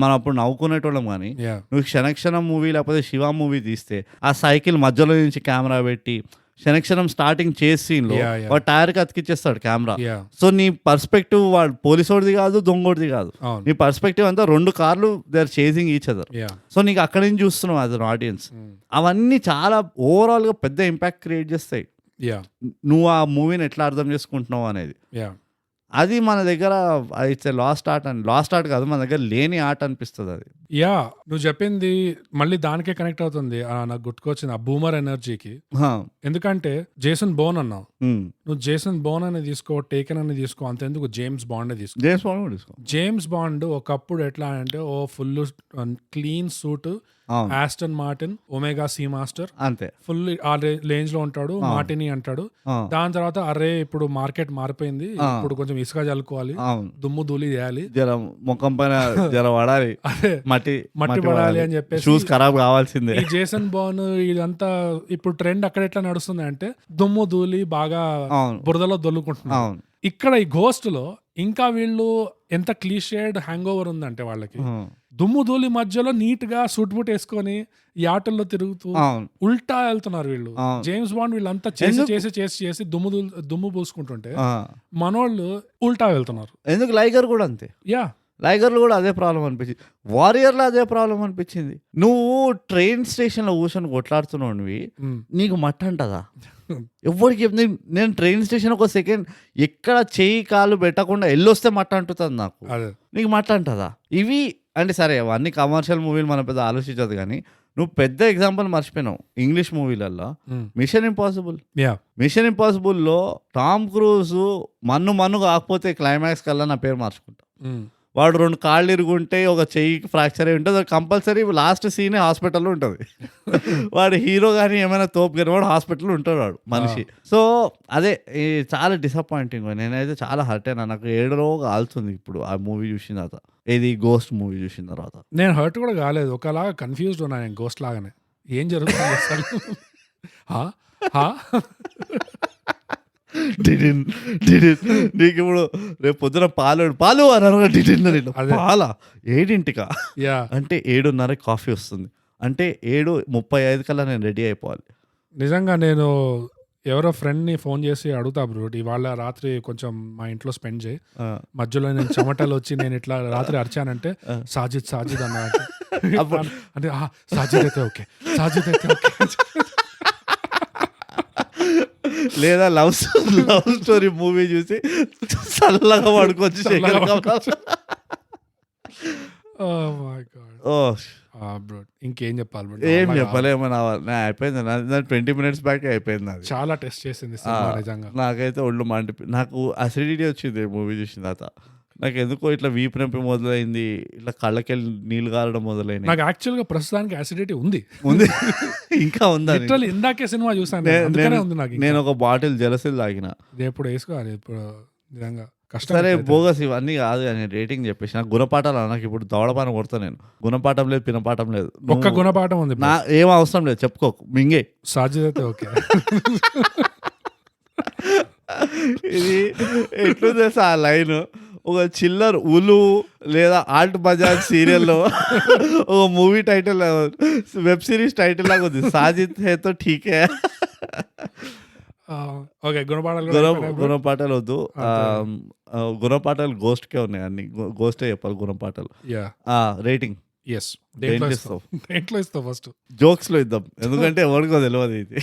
మనం అప్పుడు నవ్వుకునేటోళ్ళం. కానీ నువ్వు క్షణక్షణం మూవీ లేకపోతే శివ మూవీ తీస్తే ఆ సైకిల్ మధ్యలో నుంచి కెమెరా పెట్టి క్షణక్షణం స్టార్టింగ్ చేసి సీన్లో వాడు టైర్కి అతికిచ్చేస్తాడు కెమెరా. సో నీ పర్స్పెక్టివ్ వాడు పోలీసోడిది కాదు, దొంగోడిది కాదు, నీ పర్స్పెక్టివ్ అంతా 2 కార్లు they are chasing each other. So నీకు అక్కడి నుంచి చూస్తున్నావు యాజ్ అన్ ఆడియన్స్. అవన్నీ చాలా ఓవరాల్ గా పెద్ద ఇంపాక్ట్ క్రియేట్ చేస్తాయి నువ్వు ఆ మూవీని ఎట్లా అర్థం చేసుకుంటున్నావు అనేది. అది మన దగ్గర ఇట్స్ లాస్ట్ ఆర్ట్ కాదు, మన దగ్గర లేని ఆర్ట్ అనిపిస్తుంది అది. నువ్వు చెప్పింది మళ్ళీ దానికే కనెక్ట్ అవుతుంది. నాకు గుర్తుకొచ్చింది ఆ బూమర్ ఎనర్జీకి. ఎందుకంటే జేసన్ బోర్న్ అన్నావు, నువ్వు జేసన్ బోర్న్ అని తీసుకో, టేకెన్ అని తీసుకో, అంతెందుకు జేమ్స్ బాండ్ తీసుకో. జేమ్స్ బాండ్ ఒకప్పుడు ఎట్లా అంటే ఓ full clean suit, Aston Martin, Omega Seamaster, అంతే ఫుల్ ఆ రేంజ్ లో ఉంటాడు, మార్టిని అంటాడు. దాని తర్వాత అరే ఇప్పుడు మార్కెట్ మారిపోయింది, ఇప్పుడు కొంచెం ఇసుక చల్లుకోవాలి, దుమ్ము ధూళి చేయాలి, జర ముఖం పైన జర పడాలి, మట్టి పడాలి అని చెప్పేసి షూస్ ఖరాబ్ కావాల్సిందే. ఈ జేసన్ బోర్న్ ఇదంతా ఇప్పుడు ట్రెండ్ అక్కడ ఎట్లా నడుస్తుంది అంటే దుమ్ము ధూళి బాగా బురదలో దొల్లుకుంటున్నారు. ఇక్కడ ఈ గోస్ట్ లో ఇంకా వీళ్ళు ఎంత క్లీషేడ్ హ్యాంగ్ ఓవర్ ఉందంటే వాళ్ళకి దుమ్ము ధూళి మధ్యలో నీట్ గా సూట్ బూట్ వేసుకొని ఈ ఆటల్లో తిరుగుతూ ఉల్టా వెళ్తున్నారు వీళ్ళు. జేమ్స్ బాండ్ వీళ్ళంతా చేసి దుమ్ము పూసుకుంటుంటే మనోళ్ళు ఉల్టా వెళ్తున్నారు. ఎందుకు లైగర్ కూడా అంతే. లైగర్లో కూడా అదే ప్రాబ్లం అనిపించింది, వారియర్లో అదే ప్రాబ్లం అనిపించింది. నువ్వు ట్రైన్ స్టేషన్లో కూర్చొని కొట్లాడుతున్నావు, నీకు మట్ట అంటదా? ఎవరికి నేను ట్రైన్ స్టేషన్ ఒక సెకండ్ ఎక్కడ చేయి కాలు పెట్టకుండా వెళ్ళొస్తే మట్ట అంటుతుంది నాకు, నీకు మట్ట అంటదా? ఇవి అంటే సరే అవన్నీ కమర్షియల్ మూవీలు మనం పెద్ద ఆలోచించదు, కానీ నువ్వు పెద్ద ఎగ్జాంపుల్ మర్చిపోయినావు ఇంగ్లీష్ మూవీలలో. మిషన్ ఇంపాసిబుల్లో టామ్ క్రూజ్ మన్ను కాకపోతే క్లైమాక్స్ కల్లా నా పేరు మార్చుకుంటా. వాడు 2 కాళ్ళు ఇరుగుంటే ఒక చెయ్యి ఫ్రాక్చర్ అయి ఉంటుంది, కంపల్సరీ లాస్ట్ సీనే హాస్పిటల్లో ఉంటుంది. వాడు హీరో కానీ ఏమైనా తోపు కానీ వాడు హాస్పిటల్లో ఉంటాడు వాడు మనిషి. సో అదే చాలా డిసప్పాయింటింగ్. నేనైతే చాలా హర్ట్ అయినా, నాకు ఏడలో కాలుతుంది ఇప్పుడు ఆ మూవీ చూసిన తర్వాత, ఏది గోస్ట్ మూవీ చూసిన తర్వాత. నేను హర్ట్ కూడా కాలేదు, ఒకలాగా కన్ఫ్యూజ్డ్ ఉన్నా నేను గోస్ట్ లాగానే. ఏం జరుగుతుంది అసలు? నీకు ఇప్పుడు రేపు పొద్దున పాలు అన్నారు, పాల 7ంటికా అంటే 7:30 కాఫీ వస్తుంది అంటే 7:35 కల్లా నేను రెడీ అయిపోవాలి. నిజంగా నేను ఎవరో ఫ్రెండ్ని ఫోన్ చేసి అడుగుతా, బ్రో ఇవాళ రాత్రి కొంచెం మా ఇంట్లో స్పెండ్ చేయి, మధ్యలో నేను చెమటలు వచ్చి నేను ఇట్లా రాత్రి అరిచానంటే సాజిద్ అన్నా అంటే సాజిద్ అయితే ఓకే. లేదా లవ్ స్టోరీ మూవీ చూసి చల్లగా పడుకోవచ్చు. ఇంకేం చెప్పాలి బ్రో? ఏం చెప్పలేమని అయిపోయింది, 20 minutes బ్యాక్ అయిపోయింది. అది చాలా టెస్ట్ చేసింది నిజంగా. నాకైతే ఒళ్ళు నాకు అసిడిటీ వచ్చింది మూవీ చూసిన తర్వాత. నాకు ఎందుకో ఇట్లా వీపు నొప్పి మొదలైంది, ఇట్లా కళ్ళకెళ్ళి నీళ్ళు కారడం మొదలైంది. నాకు యాక్చువల్గా ప్రస్తుతానికి యాసిడిటీ ఉంది ఇంకా ఉందా? ఇందాకే సినిమా చూసాను, నేను ఒక బాటిల్ జలసిల్ తాగిన. ఎప్పుడు వేసుకోవాలి ఇప్పుడు నిజంగా కష్టం. సరే బోగస్ ఇవన్నీ కాదు అని రేటింగ్ చెప్పేసి నాకు గుణపాఠాలు నాకు ఇప్పుడు దవడపాన కొడతా. నేను గుణపాఠం లేదు, పినపాఠం లేదు, ఒక్క గుణపాఠం ఉంది. ఏం అవసరం లేదు, చెప్పుకోకు, మింగే సాధ్యత. ఓకే, ఇది ఎట్లుంది ఆ లైన్? ఒక చిల్లర్ ఉలు లేదా ఆల్ట్ బజాజ్ సీరియల్లో ఒక movie title, web series title లాగా ఉంది, సాజిద్ హేతో ఠీకే. గుణపాఠాలు వద్దు, గుణపాఠాలు గోస్ట్కే ఉన్నాయి, అన్ని గోస్టే చెప్పాలి గుణపాఠాలు. రేటింగ్ ఫస్ట్ జోక్స్ లో ఇద్దాం, ఎందుకంటే ఎవరికో తెలియదు ఇది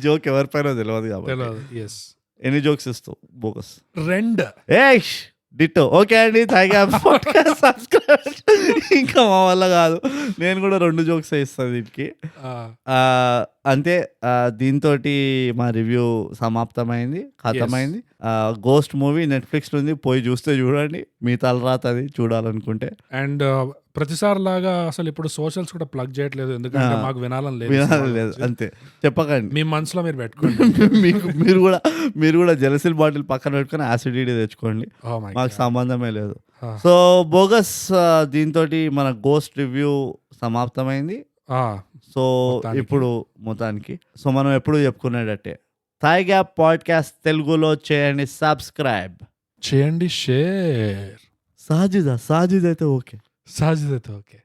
జోక్ ఎవరిపైన తెలియదు కాబట్టి. ఎన్ని జోక్స్ ఇస్తావు బోగస్? 2. డిట్టో. ఓకే అండి, థ్యాంక్ యూ. సబ్స్క్రైబ్. ఇంకా మా వల్ల కాదు, నేను కూడా 2 జోక్స్ ఇస్తాను దీనికి. అంతే, దీంతో మా రివ్యూ సమాప్తమైంది, ఖతమైంది. గోస్ట్ మూవీ నెట్ఫ్లిక్స్ ఉంది, పోయి చూస్తే చూడండి, మీ తలరాత అది చూడాలనుకుంటే. అండ్ ప్రతిసారి లాగా అసలు ఇప్పుడు సోషల్స్ కూడా ప్లగ్ చేయట్లేదు, ఎందుకంటే మాకు వినాలని లేదు. అంతే, చెప్పకండి, మీ మనసులో మీరు పెట్టుకోండి. మీరు కూడా జలసిల్ బాటిల్ పక్కన పెట్టుకుని యాసిడిటీ తెచ్చుకోండి, మాకు సంబంధమే లేదు. సో బోగస్, దీంతో మన గోస్ట్ రివ్యూ సమాప్తమైంది. సో ఇప్పుడు మొత్తానికి మనం ఎప్పుడు చెప్పుకునేటట్టే థాయ్ గ్యాప్ పాడ్కాస్ట్ తెలుగులో చేయండి, సబ్స్క్రైబ్ చేయండి, షేర్. సాజిద్ అయితే ఓకే. సాజిద్ అయితే ఓకే.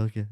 ఓకే.